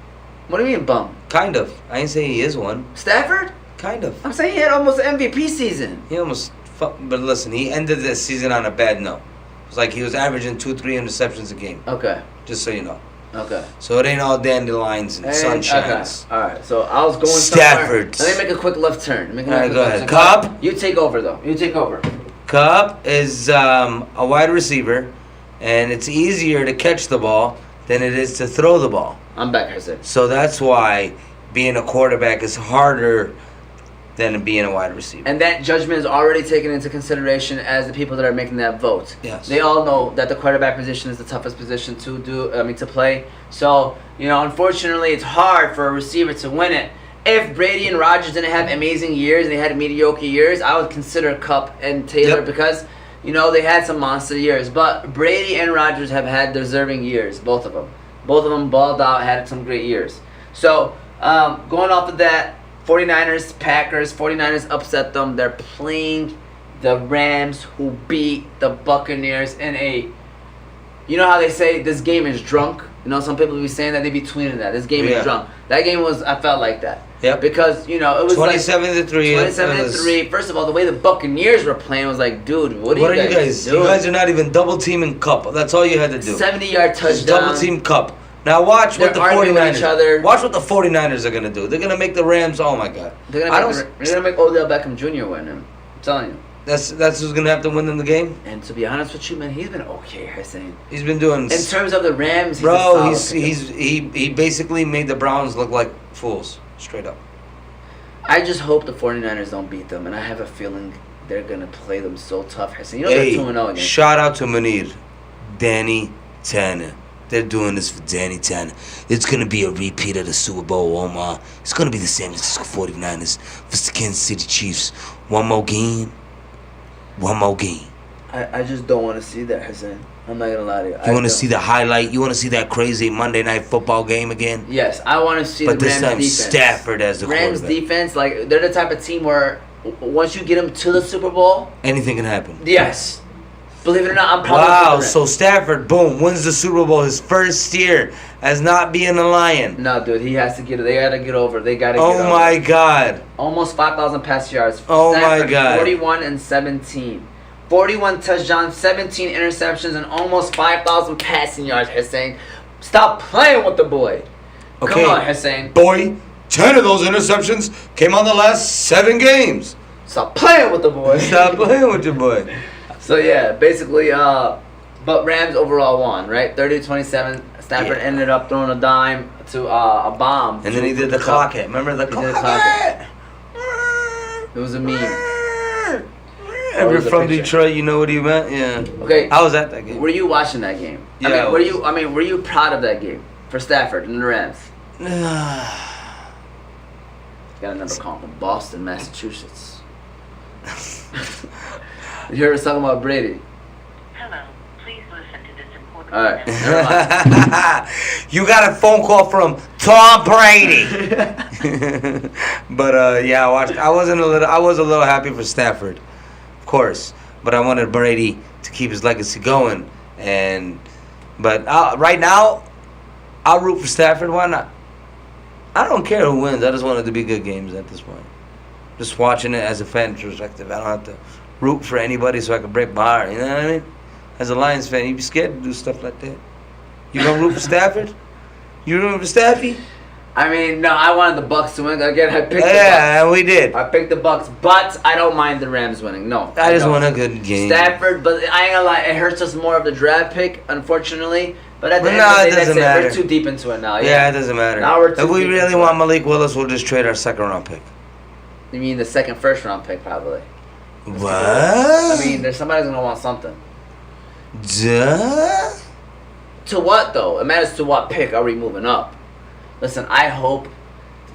What do you mean bum? Kind of. I ain't saying he is one. Stafford? Kind of. I'm saying he had almost an MVP season. He almost... But listen, he ended the season on a bad note. It was like he was averaging 2-3 interceptions a game. Okay. Just so you know. Okay. So it ain't all dandelions and sunshines. Okay. All right. So I was going Stafford. Let me make a quick left turn. All right, go ahead. Cup? You take over, though. You take over. Cup is a wide receiver, and it's easier to catch the ball than it is to throw the ball. I'm back, Jose. So that's why being a quarterback is harder than being a wide receiver. And that judgment is already taken into consideration as the people that are making that vote. Yes. They all know that the quarterback position is the toughest position to play. So, unfortunately, it's hard for a receiver to win it. If Brady and Rodgers didn't have amazing years and they had mediocre years, I would consider Cup and Taylor because, they had some monster years. But Brady and Rodgers have had deserving years, both of them. Both of them balled out, had some great years. So, going off of that, 49ers, Packers, 49ers upset them. They're playing the Rams, who beat the Buccaneers in a... You know how they say this game is drunk? Some people be saying that. They be tweeting that. This game is drunk. That game was... I felt like that. Yep. Because, it was 27-3. 27-3. First of all, the way the Buccaneers were playing was like, dude, what are you guys doing? You guys are not even double-teaming Cup. That's all you had to do. 70-yard touchdown. Just double-team Cup. Now watch what the 49ers. Watch what the 49ers are gonna do. They're gonna make the Rams. Oh my God. They're gonna make Odell Beckham Jr. win them. I'm telling you. That's who's gonna have to win in the game. And to be honest with you, man, he's been okay. Hussein. He's been doing. In terms of the Rams, he basically made the Browns look like fools, straight up. I just hope the 49ers don't beat them, and I have a feeling they're gonna play them so tough. Hussein, they're 2-0 again. Shout out to Munir, Danny Tanner. They're doing this for Danny Tanner. It's going to be a repeat of the Super Bowl, Omar. It's going to be the San Francisco 49ers versus the Kansas City Chiefs. One more game. I just don't want to see that, Hussein. I'm not going to lie to you. You want to see the highlight? You want to see that crazy Monday Night Football game again? Yes, I want to see the Rams defense. But this time Stafford as the Rams quarterback. Defense, they're the type of team where once you get them to the Super Bowl... anything can happen. Yes. Believe it or not, I'm probably... Wow, so Stafford, boom, wins the Super Bowl his first year as not being a Lion. No, dude, he has to get it. They got to get over. They got to get over. Oh, my God. Almost 5,000 pass yards. Oh, Stafford, my God. 41-17. 41 touchdowns, 17 interceptions, and almost 5,000 passing yards, Hussein. Stop playing with the boy. Okay. Come on, Hussein. Boy, 10 of those interceptions came on the last 7 games. Stop playing with the boy. Stop playing with your boy. So, yeah, basically, but Rams overall won, right? 30-27. Stafford ended up throwing a dime to a bomb. And then he did the clock hit. Remember the clock hit? It was a meme. If you're from Detroit, you know what he meant? Yeah. Okay. I was at that game. Were you watching that game? Yeah. Were you proud of that game for Stafford and the Rams? Got a number calling from Boston, Massachusetts. You heard us talking about Brady. Hello, please listen to this important All right. Never mind. You got a phone call from Tom Brady. But yeah, I was a little happy for Stafford, of course. But I wanted Brady to keep his legacy going. But right now, I'll root for Stafford. Why not? I don't care who wins. I just want it to be good games at this point. Just watching it as a fan perspective. I don't have to root for anybody so I can break my heart. You know what I mean? As a Lions fan, you'd be scared to do stuff like that. You gonna root for Stafford? You rooting for Staffy? I mean, no, I wanted the Bucks to win. Again, I picked the Bucks. Yeah, we did. I picked the Bucks, but I don't mind the Rams winning. No. I just want a good game. Stafford, but I ain't gonna lie, it hurts us more of the draft pick, unfortunately. But at the end No, of the it day, that's doesn't it. matter. We're too deep into it now. Yeah, it doesn't matter. Now we're too If we deep really into want it. Malik Willis, we'll just trade our second-round pick. You mean the second first-round pick, probably. What? I mean, there's somebody's gonna want something. Duh? To what, though? It matters to what pick are we moving up. Listen, I hope,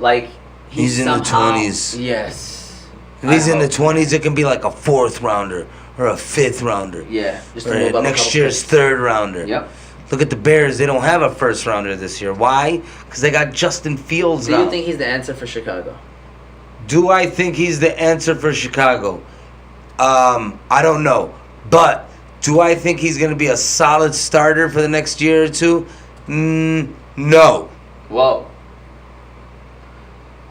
like, He's in the somehow, 20s. Yes. If he's I in the hope. 20s, it can be like a 4th rounder or a 5th rounder. Yeah. Just to Or move up a next couple year's picks. 3rd rounder. Yep. Look at the Bears. They don't have a 1st rounder this year. Why? Because they got Justin Fields Do now. you think he's the answer for Chicago? Do I think he's the answer for Chicago? I don't know. But do I think he's going to be a solid starter for the next year or two? No. Whoa.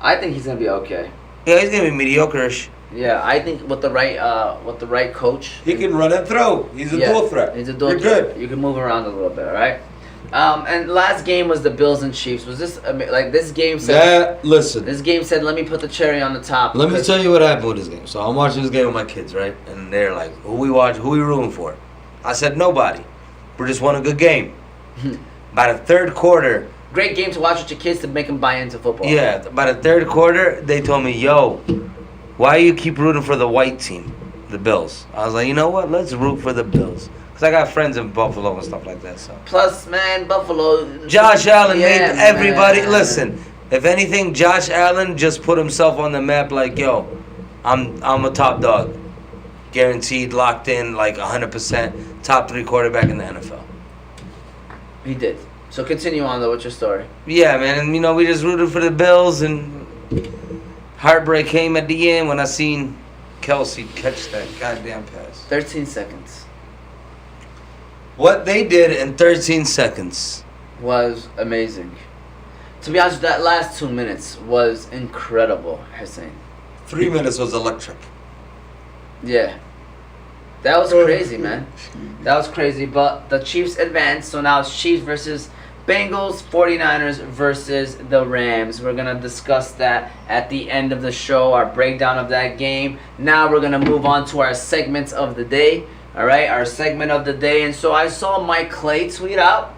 I think he's gonna be okay. Yeah, he's going to be mediocre-ish. Yeah, I think with the right coach. He can run and throw. He's a Yeah, dual threat. He's a dual You're threat. good. You can move around a little bit, all right? And last game was the Bills and Chiefs. Was this like this game said? Listen, This game said, "Let me put the cherry on the top." Let me because- tell you what happened with this game. So I'm watching this game with my kids, right? And they're like, who we rooting for? I said, nobody. We just won a good game. By the third quarter, Great game to watch with your kids to make them buy into football. yeah, by the third quarter, they told me, yo, why you keep rooting for the white team, the Bills? I was like, you know what? Let's root for the Bills. Because I got friends in Buffalo and stuff like that. So Plus, man, Buffalo. Josh Allen made Yeah, everybody, man. listen, if anything, Josh Allen just put himself on the map like, yo, I'm a top dog. Guaranteed, locked in, like 100%, top 3 quarterback in the NFL. He did. So continue on though with your story. Yeah, man, and we just rooted for the Bills, and heartbreak came at the end when I seen Kelsey catch that goddamn pass. 13 seconds What they did in 13 seconds. was amazing. To be honest, that last 2 minutes was incredible, Hussein. 3 minutes was electric. Yeah. That was crazy, man. That was crazy. But the Chiefs advanced, so now it's Chiefs versus Bengals, 49ers versus the Rams. We're going to discuss that at the end of the show, our breakdown of that game. Now we're going to move on to our segments of the day. All right, our segment of the day. And so I saw Mike Clay tweet out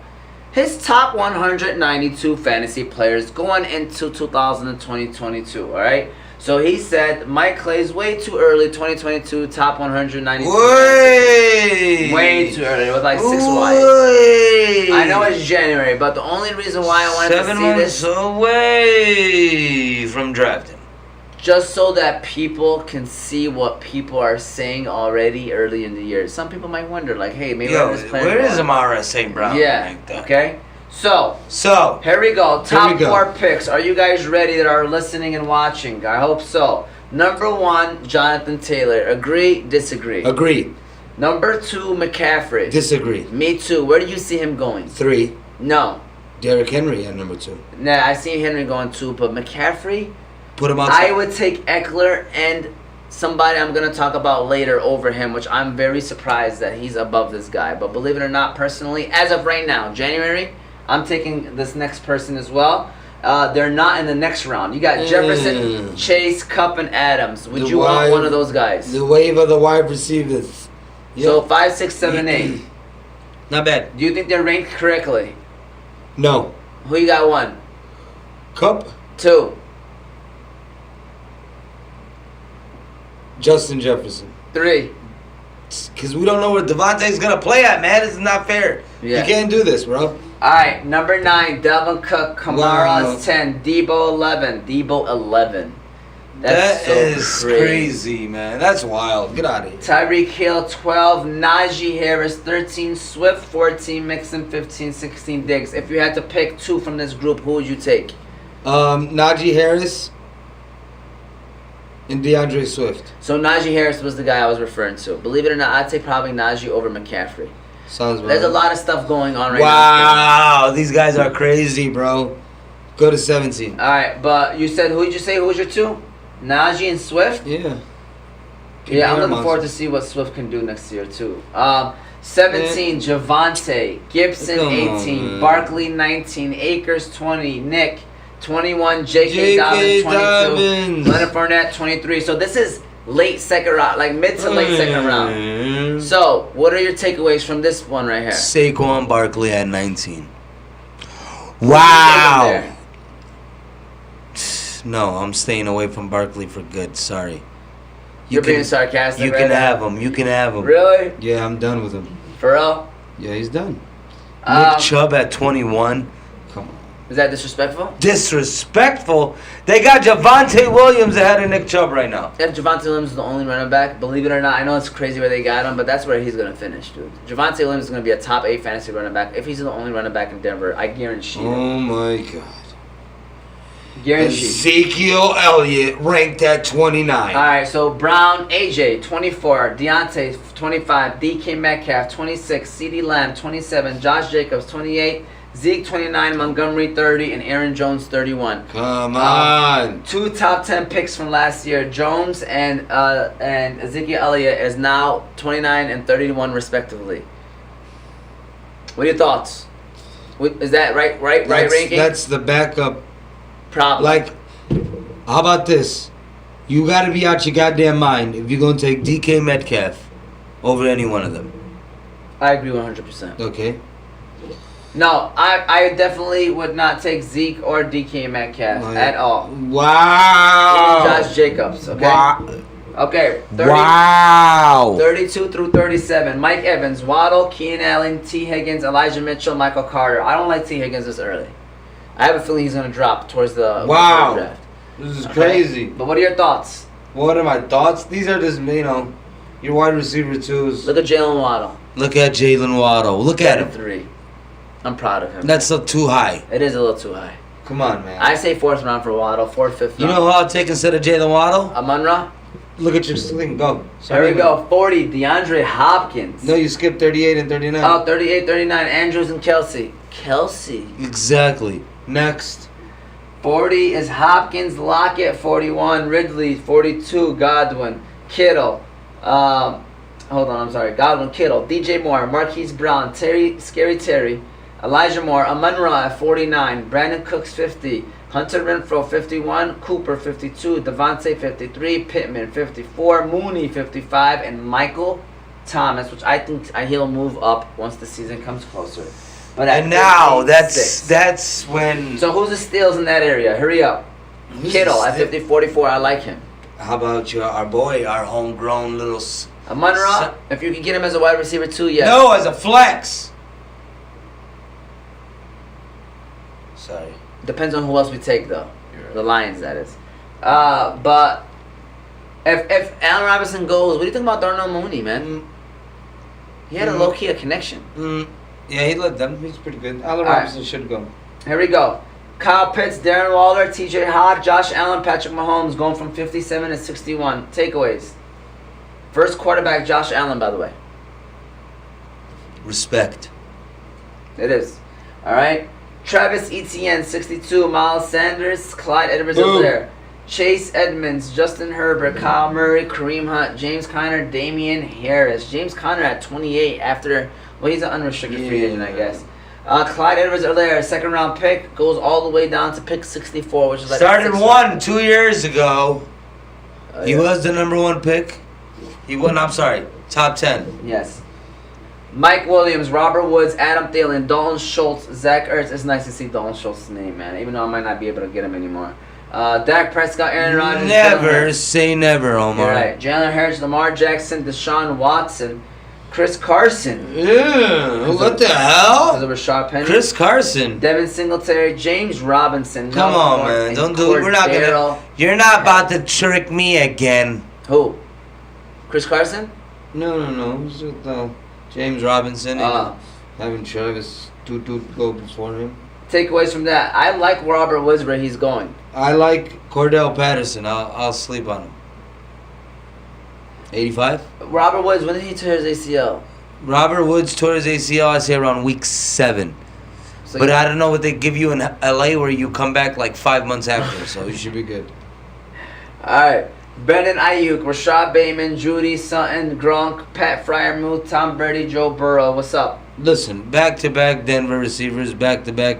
his top 192 fantasy players going into 2022, all right? So he said Mike Clay's way too early, 2022, top 192. Way too early, with like 6 wides. I know it's January, but the only reason why I wanted 7 to see months this, away from drafting. just so that people can see what people are saying already early in the year. Some people might wonder, like, hey, maybe Yo, I'm just playing. where is wrong. Amara St. Brown? Yeah, like that? okay. So, So, here we go. Top we go. 4 picks. Are you guys ready that are listening and watching? I hope so. Number 1, Jonathan Taylor. Agree, disagree? Agreed. Number 2, McCaffrey. Disagree. Me too. Where do you see him going? 3. No. Derrick Henry at number 2. Nah, I see Henry going 2, but McCaffrey, Put him outside. I would take Eckler and somebody I'm going to talk about later over him, which I'm very surprised that he's above this guy. But believe it or not, personally, as of right now, January, I'm taking this next person as well. They're not in the next round. You got Jefferson, Chase, Kupp, and Adams. Would you want one of those guys? The wave of the wide receivers. So 5, 6, 7, 8. not bad. Do you think they're ranked correctly? No. Who you got? 1, Cup, 2, Justin Jefferson. 3. Because we don't know where Devontae's going to play at, man. This is not fair. Yeah. You can't do this, bro. All right, number 9, Delvin Cook. Kamara Wow. is 10. Debo 11. Debo 11. That's That is crazy, man. That's wild. Get out of here. Tyreek Hill 12, Najee Harris 13, Swift 14, Mixon 15, 16, Diggs. If you had to pick two from this group, who would you take? Najee Harris and DeAndre Swift. So Najee Harris was the guy I was referring to. Believe it or not, I'd take probably Najee over McCaffrey. Sounds about There's a right. lot of stuff going on right now. Wow, these guys are crazy, bro. Go to 17. All right, but you said who did you say? Who was your two? Najee and Swift. Yeah. Yeah, I'm looking forward to see what Swift can do next year too. 17, Javante, Gibson Come on, 18, man. Barkley 19, Akers 20, Nick 21, J.K. J.K. Dobbins 22, Dobbins. Leonard Fournette 23. So this is late second round, like mid to late second round. Mm. So what are your takeaways from this one right here? Saquon Barkley at 19. Who Wow. you taking No, I'm staying away from Barkley for good. Sorry. You're being sarcastic. You right can now. have him. You can have him. Really? Yeah, I'm done with him. For real? Yeah, he's done. Nick Chubb at 21. Come on. Is that disrespectful? Disrespectful. They got Javante Williams ahead of Nick Chubb right now. If Javante Williams is the only running back, believe it or not, I know it's crazy where they got him, but that's where he's going to finish, dude. Javante Williams is going to be a top 8 fantasy running back. If he's the only running back in Denver, I guarantee it. Oh my God. Guarantee. Ezekiel Elliott ranked at 29. All right, so Brown, AJ, 24, Deontay, 25, DK Metcalf, 26, CeeDee Lamb, 27, Josh Jacobs, 28, Zeke, 29, Montgomery, 30, and Aaron Jones, 31. Come on. Two top 10 picks from last year, Jones and Ezekiel Elliott is now 29 and 31 respectively. What are your thoughts? Is that right ranking? That's the backup. Probably. Like, how about this? You got to be out your goddamn mind if you're going to take DK Metcalf over any one of them. I agree 100%. Okay. No, I definitely would not take Zeke or DK Metcalf at all. Wow. Josh Jacobs, okay? Wow. Okay, 30, Wow. 32 through 37. Mike Evans, Waddle, Keenan Allen, T. Higgins, Elijah Mitchell, Michael Carter. I don't like T. Higgins this early. I have a feeling he's going to drop towards the Wow. draft. This is Okay? crazy. But what are your thoughts? What are my thoughts? These are just, your wide receiver twos. Look at Jalen Waddle. Look at Jalen Waddle. Look at him. 3. I'm proud of him. That's still too high. It is a little too high. Come on, man. I say 4th round for Waddle, 4th, 5th round. You know who I'll take instead of Jalen Waddle? Amon-Ra? Look at your sling. Go. There we go. 40, DeAndre Hopkins. No, you skipped 38 and 39. Oh, 38, 39, Andrews and Kelsey. Kelsey. Exactly. Next. 40 is Hopkins, Lockett, 41, Ridley, 42, Godwin, Kittle. Godwin, Kittle, DJ Moore, Marquise Brown, Scary Terry, Elijah Moore, Amon-Ra at 49, Brandon Cooks 50, Hunter Renfrow 51, Cooper 52, Devontae 53, Pittman 54, Mooney 55, and Michael Thomas, which I think he'll move up once the season comes closer. But at And now 56. that's when. So who's the steals in that area? Hurry up. Kittle at 50-44. I like him. How about our boy, our homegrown little. Amon-Ra, if you can get him as a wide receiver too, yes. No, as a flex. Sorry. Depends on who else we take though. The Lions, that is. But if Allen Robinson goes, what do you think about Darnell Mooney, man? He had a low key connection. Yeah, he led them. He's pretty good. Allen All right. Robinson should go. Here we go. Kyle Pitts, Darren Waller, TJ Hawk, Josh Allen, Patrick Mahomes going from 57 to 61. Takeaways. First quarterback, Josh Allen, by the way. Respect. It is. All right. Travis Etienne, 62. Miles Sanders, Clyde Edwards-Helaire, Chase Edmonds, Justin Herbert, Kyle Murray, Kareem Hunt, James Conner, Damian Harris. James Conner at 28 after, well, he's an unrestricted free agent, I guess. Clyde Edwards-Helaire, second round pick, goes all the way down to pick 64, which is like Started 2 years ago. He yeah. was the number 1 pick. He won. I'm sorry, top 10. Yes. Mike Williams, Robert Woods, Adam Thielen, Dalton Schultz, Zach Ertz. It's nice to see Dalton Schultz's name, man, even though I might not be able to get him anymore. Dak Prescott, Aaron Rodgers. Never say never, Omar. You're right. Jalen Hurts, Lamar Jackson, Deshaun Watson, Chris Carson. Yeah. What the Because hell? of Rashad Penny. Chris Carson. Devin Singletary, James Robinson. Come Melvin on, Gordon, man. and Don't do it. We're not Cordero. gonna. You're not about to trick me again. Who? Chris Carson? No. It was with James Robinson. having Travis Tutu go before him. Takeaways from that. I like Robert Woods where he's going. I like Cordell Patterson. I'll sleep on him. 85. Robert Woods, when did he tear his ACL? Robert Woods tore his ACL. I say around week 7. So But I don't know what they give you in LA where you come back like 5 months after. So you should be good. Alright. Brandon Ayuk, Rashad Bateman, Judy Sutton, Gronk, Pat Fryermuth, Tom Brady, Joe Burrow. What's up? listen, back-to-back Denver receivers, back-to-back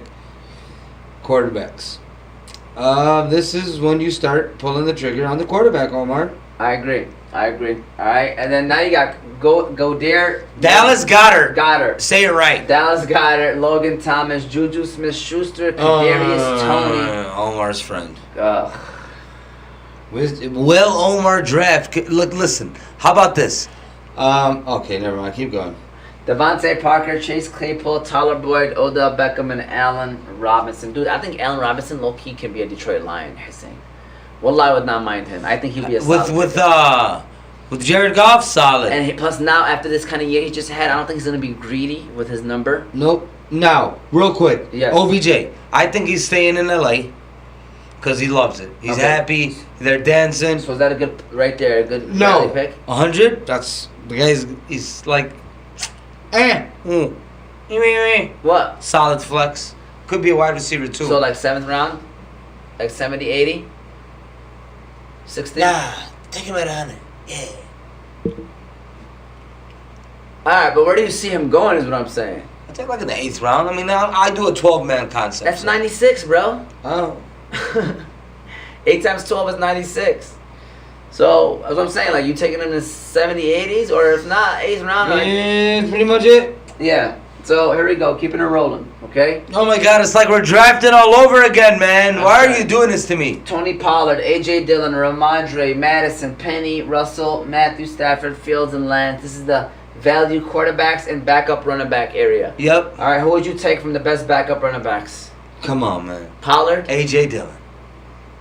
Quarterbacks. This is when you start pulling the trigger on the quarterback, Omar. I agree. Alright. And then now you got Goddard. Dallas Goddard. Goddard. Say it right. Dallas Goddard, Logan Thomas, Juju Smith-Schuster, Kadarius Toney. Omar's friend. Ugh. Will Omar draft? Look, listen. How about this? Okay, never mind. Keep going. Devontae Parker, Chase Claypool, Tyler Boyd, Odell Beckham, and Allen Robinson. Dude, I think Allen Robinson low-key can be a Detroit Lion. Hussein. Wallah, I would not mind him. I think he'd be a solid with Jared Goff, solid. And plus now, after this kind of year he just had, I don't think he's going to be greedy with his number. Nope. Now, real quick. Yes. OBJ. I think he's staying in LA because he loves it. He's Okay. happy. They're dancing. So is that a good, right there, a good No. early pick? 100. That's the guy's. He's like, What? solid flex. Could be a wide receiver too. So like 7th round? Like 70, 80? 60? Nah, take him at 100. Yeah. Alright, but where do you see him going is what I'm saying. I take like in the 8th round. I mean, I do a 12-man concept. That's 96, bro. Oh. 8 times 12 is 96. So, that's what I'm saying. Like, you taking him to 70, 80s? Or if not, 8th round? Like, Yeah, pretty much it. yeah. So, here we go. Keeping it rolling. Okay? Oh my God, it's like we're drafting all over again, man. Why are you doing this to me? Tony Pollard, A.J. Dillon, Ramondre, Madison, Penny, Russell, Matthew Stafford, Fields, and Lance. This is the value quarterbacks and backup running back area. Yep. All right, who would you take from the best backup running backs? Come on, man. Pollard? A.J. Dillon.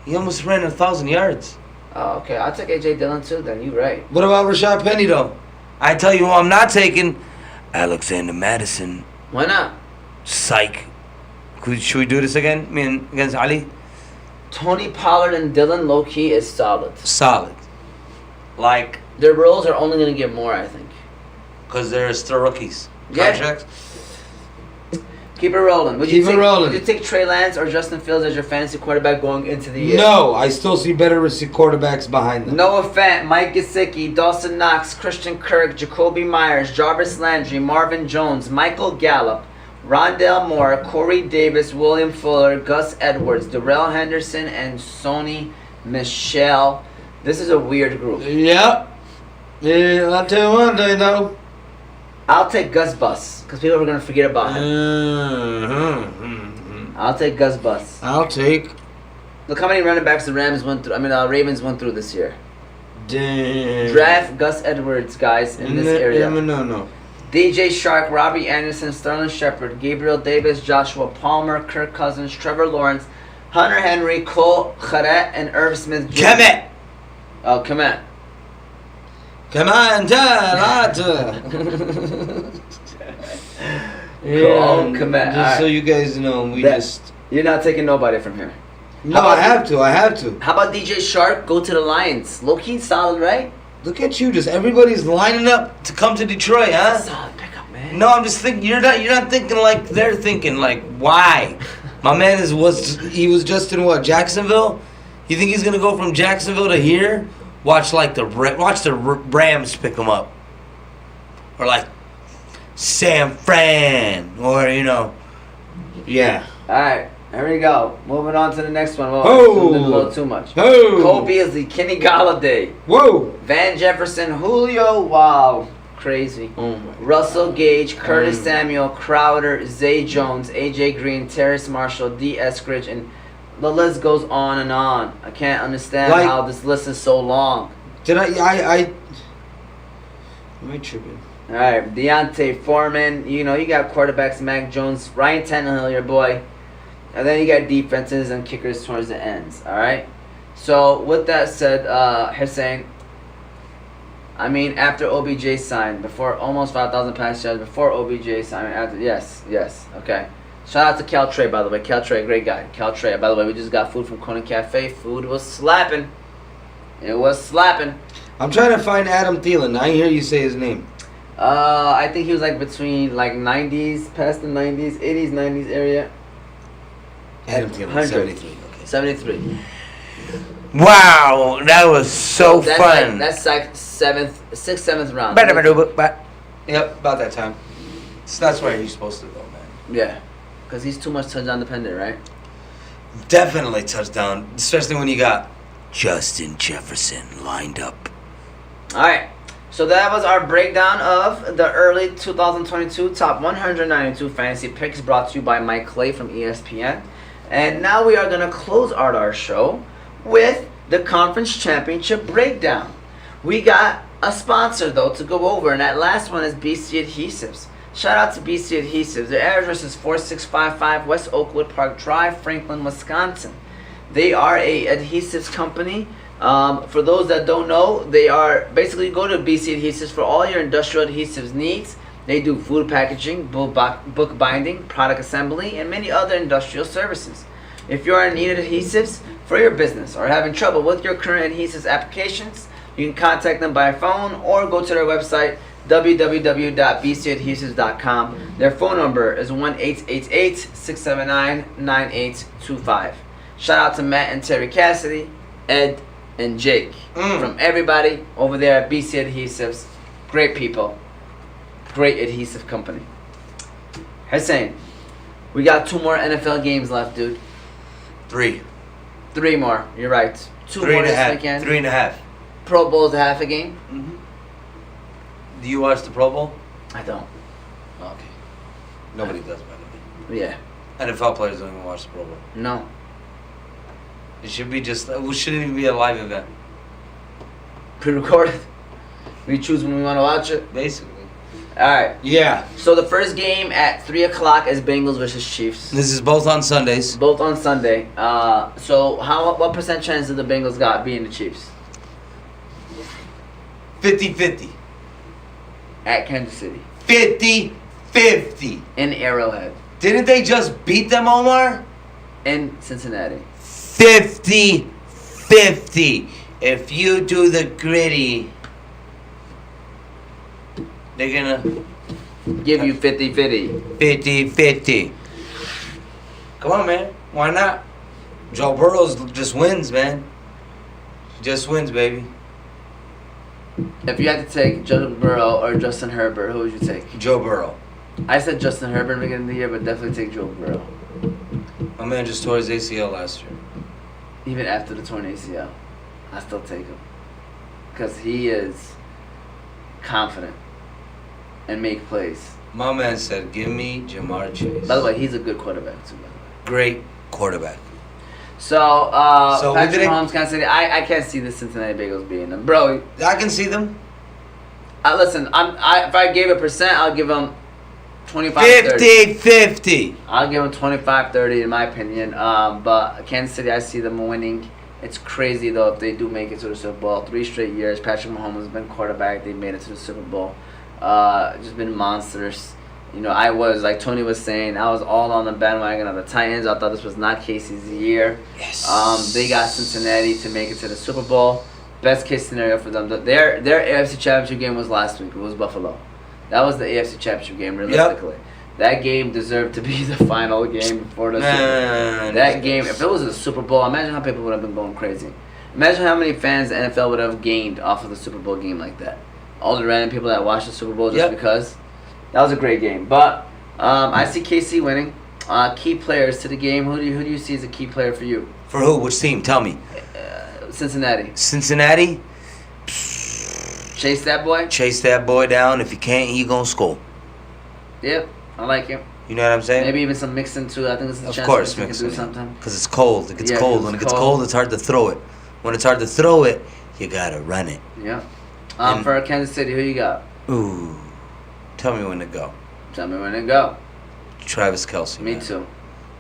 He almost ran 1,000 yards. Oh, okay. I'll take A.J. Dillon too then. You right. What about Rashad Penny, though? I tell you who I'm not taking. Alexander Madison. Why not? Psych. Should we do this again? I mean, against Ali? Tony Pollard and Dillon low-key is solid. Solid. Like, Their roles are only going to get more, I think. because they're still rookies. Yeah. Contracts. Keep it rolling. Would Keep it rolling. Would you take Trey Lance or Justin Fields as your fantasy quarterback going into the year? No, I still see better quarterbacks behind them. Noah Fant, Mike Gesicki, Dawson Knox, Christian Kirk, Jacoby Myers, Jarvis Landry, Marvin Jones, Michael Gallup, Rondell Moore, Corey Davis, William Fuller, Gus Edwards, Darrell Henderson, and Sony Michelle. This is a weird group. Yep. Yeah, I'll tell you one thing, though. I'll take Gus Bus because people are going to forget about him. I'll take Gus Bus. I'll take. Look how many running backs the Ravens went through this year. Damn. Draft Gus Edwards, guys, in this area. No. DJ Shark, Robbie Anderson, Sterling Shepard, Gabriel Davis, Joshua Palmer, Kirk Cousins, Trevor Lawrence, Hunter Henry, Cole Kharet, and Irv Smith Jr. Come it. Oh, come on. Come on, Oh, come on. Just so you guys know, You're not taking nobody from here. No, I have to. How about DJ Shark? Go to the Lions. Low-key solid, right? Look at you, just everybody's Lining up to come to Detroit, huh? Solid pickup, man. No, I'm just thinking. You're not thinking like they're thinking. Like, why? My man he was just in what, Jacksonville? You think he's gonna go from Jacksonville to here? Watch the Rams pick him up, or like San Fran, or Yeah. All right, here we go. Moving on to the next one. Whoa, Oh. a little too much. Oh. Cole Beasley, Kenny Galladay, Whoa. Van Jefferson, Julio. Wow, crazy. Oh my. Russell Gage, Curtis Samuel, Crowder, Zay Jones, AJ Green, Terrace Marshall, D. Eskridge, and the list goes on and on. I can't understand how this list is so long. Did I am I tripping? All right, Deontay Foreman. You know, you got quarterbacks, Mac Jones, Ryan Tannehill, your boy. And then you got defenses and kickers towards the ends. All right? So, with that said, Hussein, I mean, after OBJ signed, before almost 5,000 pass yards, before OBJ signed, after, yes, okay. Shout out to Cal Trey, by the way. Cal Trey, great guy. Cal Trey, by the way, we just got food from Conan Cafe. Food was slapping. It was slapping. I'm trying to find Adam Thielen. I hear you say his name. I think he was like between like 90s, past the 90s, 80s, 90s area. Adam Thielen, 100. 73. Okay. 73. Wow, that was so that's fun. That's like sixth, seventh round. Yep. About that time. So that's where he's supposed to go, man. Yeah, because he's too much touchdown dependent, right? Definitely touchdown, especially when you got Justin Jefferson lined up. All right. So that was our breakdown of the early 2022 top 192 fantasy picks brought to you by Mike Clay from ESPN. And now we are going to close out our show with the conference championship breakdown. We got a sponsor, though, to go over, and that last one is BC Adhesives. Shout out to BC Adhesives. Their address is 4655 West Oakwood Park Drive, Franklin, Wisconsin. They are a adhesives company. For those that don't know, they are basically go to BC Adhesives for all your industrial adhesives needs. They do food packaging, book binding, product assembly, and many other industrial services. If you are in need of adhesives for your business or having trouble with your current adhesives applications, you can contact them by phone or go to their website, www.bcadhesives.com. Their phone number is 1-888-679-9825. Shout out to Matt and Terry Cassidy, Ed and Jake from everybody over there at BC Adhesives. Great people. Great adhesive company. Hussein, we got 2 more NFL games left, dude. 3 more. You're right. 2 3 more and a this half. weekend. 3.5. Pro Bowl's a half a game. Mm-hmm. Do you watch the Pro Bowl? I don't. Okay. Nobody does, by the way. Yeah. NFL players don't even watch the Pro Bowl. No. It should be just. It shouldn't even be a live event. Pre-recorded. We choose when we want to watch it. Basically. All right. Yeah. So the first game at 3 o'clock is Bengals versus Chiefs. This is both on Sundays. Both on Sunday. So what percent chance do the Bengals got being the Chiefs? 50-50. At Kansas City. 50-50. In Arrowhead. Didn't they just beat them, Omar? In Cincinnati. 50-50. If you do the gritty, they're gonna Give you 50-50. 50-50. Come on, man. Why not? Joe Burrow just wins, man. Just wins, baby. If you had to take Joe Burrow or Justin Herbert, who would you take? Joe Burrow. I said Justin Herbert in the beginning of the year, but definitely take Joe Burrow. My man just tore his ACL last year. Even after the torn ACL, I still take him. Because he is confident and make plays. My man said, give me Jamar Chase. By the way, he's a good quarterback too, by the way. Great quarterback. So Patrick didn't- Mahomes, Kansas City, I can't see the Cincinnati Bengals beating them. Bro, I can see them. listen, if I gave a percent, I'll give them 25-30. 50-50. I'll give them 25-30 in my opinion. But Kansas City, I see them winning. It's crazy though if they do make it to the Super Bowl. 3 straight years, Patrick Mahomes has been quarterback. They made it to the Super Bowl. Just been monsters. You know, I was, like Tony was saying, I was all on the bandwagon of the Titans. I thought this was not Casey's year. Yes. They got Cincinnati to make it to the Super Bowl. Best case scenario for them. Their AFC Championship game was last week. It was Buffalo. That was the AFC Championship game, realistically. Yep. That game deserved to be the final game before the Super Bowl. That game, if it was a Super Bowl, imagine how people would have been going crazy. Imagine how many fans the NFL would have gained off of the Super Bowl game like that. All the random people that watched the Super Bowl just because. That was a great game. But I see KC winning. Key players to the game. Who do you see as a key player for you? For who? Which team? Tell me. Cincinnati. Cincinnati? Chase that boy? Chase that boy down. If you can't, he gonna score. Yep, I like him. You know what I'm saying? Maybe even some mixing too. I think this is a chance of course, to do mixing. something. Because it's cold. It gets cold. When it gets cold, it's hard to throw it. When it's hard to throw it, you gotta run it. Yeah. For Kansas City, who you got? Ooh. Tell me when to go. Tell me when to go. Travis Kelce. Me man. too.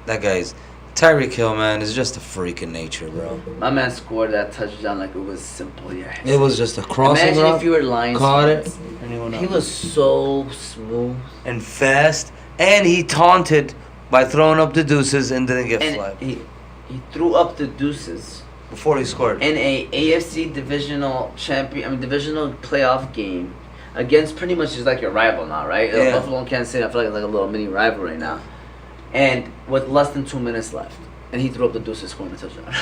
That guy's Tyreek Hill, man, is just a freak in nature, bro. My man scored that touchdown like it was simple. Yeah. It was just a crossing Imagine route. if you were Lions Caught fans. it. Anyone He else? was so smooth. And fast, and he taunted by throwing up the deuces and didn't get And flagged he threw up the deuces before he scored. in a AFC divisional divisional playoff game against pretty much just like your rival now, right? Yeah. Buffalo and Kansas City, I feel like it's like a little mini rivalry now. And with less than 2 minutes left. And he threw up the deuces, scoring a touchdown.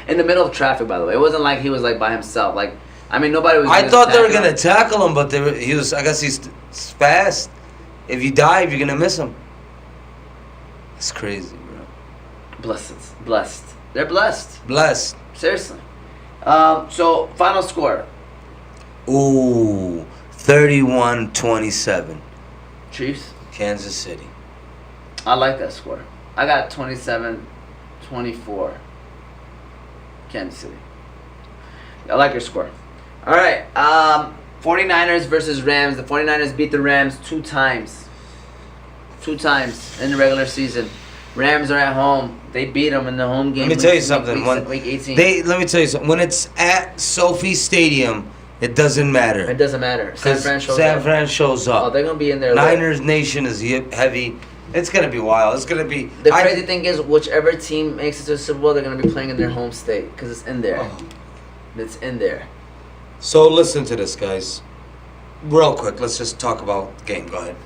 In the middle of traffic, by the way. It wasn't like he was like by himself. Like, I mean, nobody was. I gonna thought they were tackle gonna him. tackle him, but I guess he's fast. If you dive, you're gonna miss him. It's crazy, bro. Blessed. They're blessed. Blessed. Seriously. So, final score. Ooh, 31-27. Chiefs. Kansas City. I like that score. I got 27-24. Kansas City. I like your score. All right. 49ers versus Rams. The 49ers beat the Rams 2 times. 2 times in the regular season. Rams are at home. They beat them in the home game. Let me tell you something. Week 18. Let me tell you something. When it's at Sophie Stadium, it doesn't matter. It doesn't matter. San Fran shows San up. Fran shows Oh, up. they're going to be in there. Niners Nation is heavy. It's going to be wild. It's going to be... The crazy thing is, whichever team makes it to the Super Bowl, they're going to be playing in their home state because it's in there. Oh. It's in there. So listen to this, guys. Real quick, let's just talk about the game. Go ahead.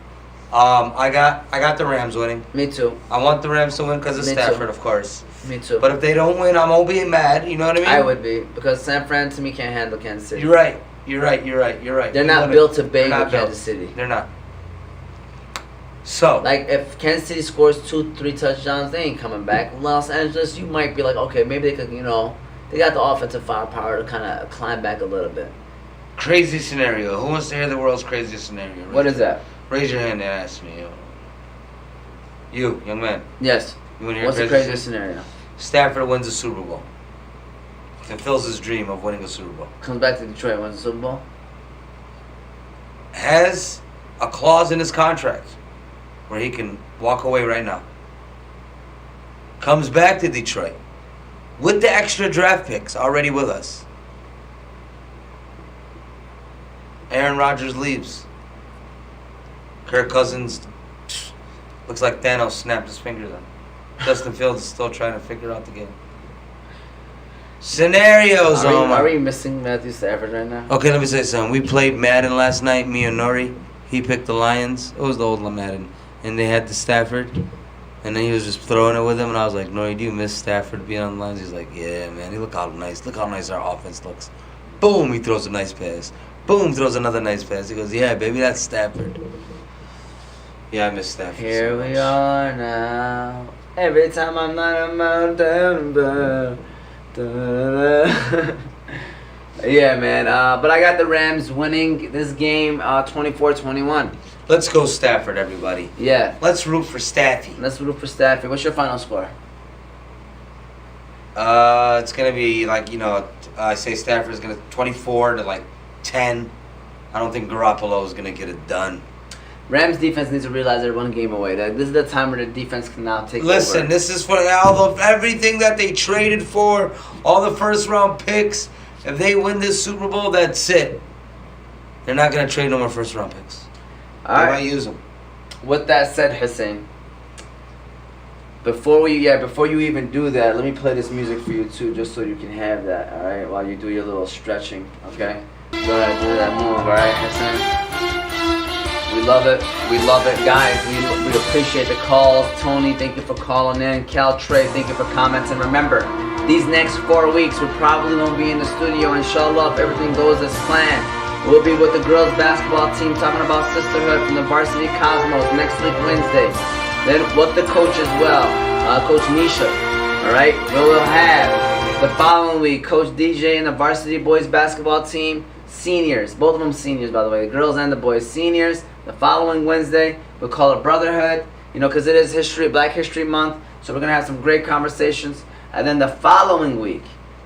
I got the Rams winning. Me too. I want the Rams to win because of Me too. Stafford, of course. Me too. But if they don't win, I won't be mad. You know what I mean? I would be because San Fran to me can't handle Kansas City. You're right. They're not built to bang with Kansas City. They're not. So Like if Kansas City scores 2-3 touchdowns, they ain't coming back. Los Angeles, you might be like, okay, maybe they could, they got the offensive firepower to kind of climb back a little bit. crazy scenario. Who wants to hear the world's craziest scenario? What is that? Raise your hand and ask me. You, young man. Yes. You want to hear What's the craziest craziest scenario? Stafford wins the Super Bowl. Fulfills his dream of winning a Super Bowl. Comes back to Detroit, wins the Super Bowl. Has a clause in his contract where he can walk away right now. Comes back to Detroit with the extra draft picks already with us. Aaron Rodgers leaves. Kirk Cousins looks like Thanos snapped his fingers on. Justin Fields is still trying to figure out the game. Scenarios, Omar. Are we missing Matthew Stafford right now? Okay, let me say something. We played Madden last night, me and Nori. He picked the Lions. It was the old Madden. And they had the Stafford. And then he was just throwing it with him. And I was like, Nori, do you miss Stafford being on the Lions? He's like, yeah, man. He look how nice. Look how nice our offense looks. Boom, he throws a nice pass. Boom, throws another nice pass. He goes, yeah, baby, that's Stafford. Yeah, I miss Stafford. Here so we much. are now. Every time I'm not a mountain. Yeah, man. But I got the Rams winning this game 24-21. Let's go Stafford, everybody. Yeah. Let's root for Staffy. Let's root for Stafford. What's your final score? It's going to be like, I say Stafford's going to 24 to like 10. I don't think Garoppolo is going to get it done. Rams defense needs to realize they're 1 game away. This is the time where the defense can now take Listen, over. this is for all of everything that they traded for, all the first round picks. If they win this Super Bowl, that's it. They're not going to trade no more first round picks. All They right. might use them. With that said, Hussein, before you even do that, let me play this music for you too, just so you can have that. All right, while you do your little stretching. Okay. Go ahead, do that move. All right, Hussein. We love it. We love it. Guys, we appreciate the calls. Tony, thank you for calling in. Cal Trey, thank you for comments. And remember, these next 4 weeks, we probably won't be in the studio. Inshallah, if everything goes as planned. We'll be with the girls basketball team talking about sisterhood from the Varsity Cosmos next week, Wednesday. Then with the coach as well, Coach Nisha. All right, we'll have the following week, Coach DJ and the Varsity Boys basketball team. Seniors, both of them seniors, by the way, the girls and the boys, seniors. The following Wednesday, we'll call it Brotherhood, because it is Black History Month, so we're going to have some great conversations. And then the following week,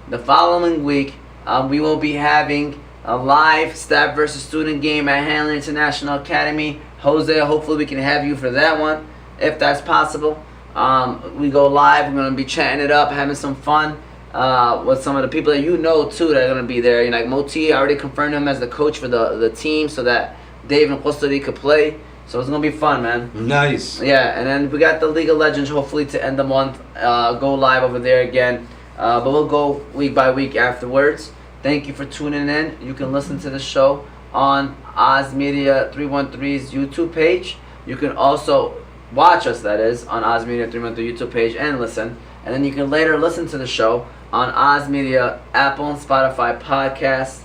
we will be having a live staff versus student game at Hanley International Academy. Jose, hopefully we can have you for that one, if that's possible. We go live. We're going to be chatting it up, having some fun with some of the people that you know, too, that are going to be there. You know, like Moti, I already confirmed him as the coach for the team so that Dave and Costa Rica play. So it's going to be fun, man. Nice. Yeah, and then we got the League of Legends, hopefully, to end the month. Go live over there again. But we'll go week by week afterwards. Thank you for tuning in. You can listen to the show on Oz Media 313's YouTube page. You can also watch us, that is, on Oz Media 313 YouTube page and listen. And then you can later listen to the show on Oz Media, Apple, and Spotify podcasts.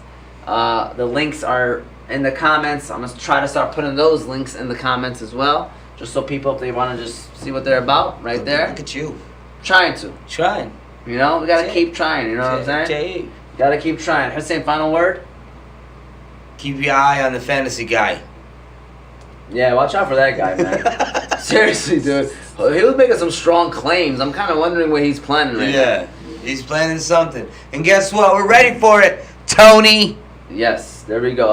The links are in the comments. I'm going to try to start putting those links in the comments as well, just so people, if they want to just see what they're about, right there. Look at you. Trying to. Trying. You know, we got to keep trying, you know what I'm saying? Got to keep trying. Hussein, final word? Keep your eye on the fantasy guy. Yeah, watch out for that guy, man. Seriously, dude. He was making some strong claims. I'm kind of wondering what he's planning right now. Yeah, he's planning something. And guess what? We're ready for it, Tony. Yes, there we go.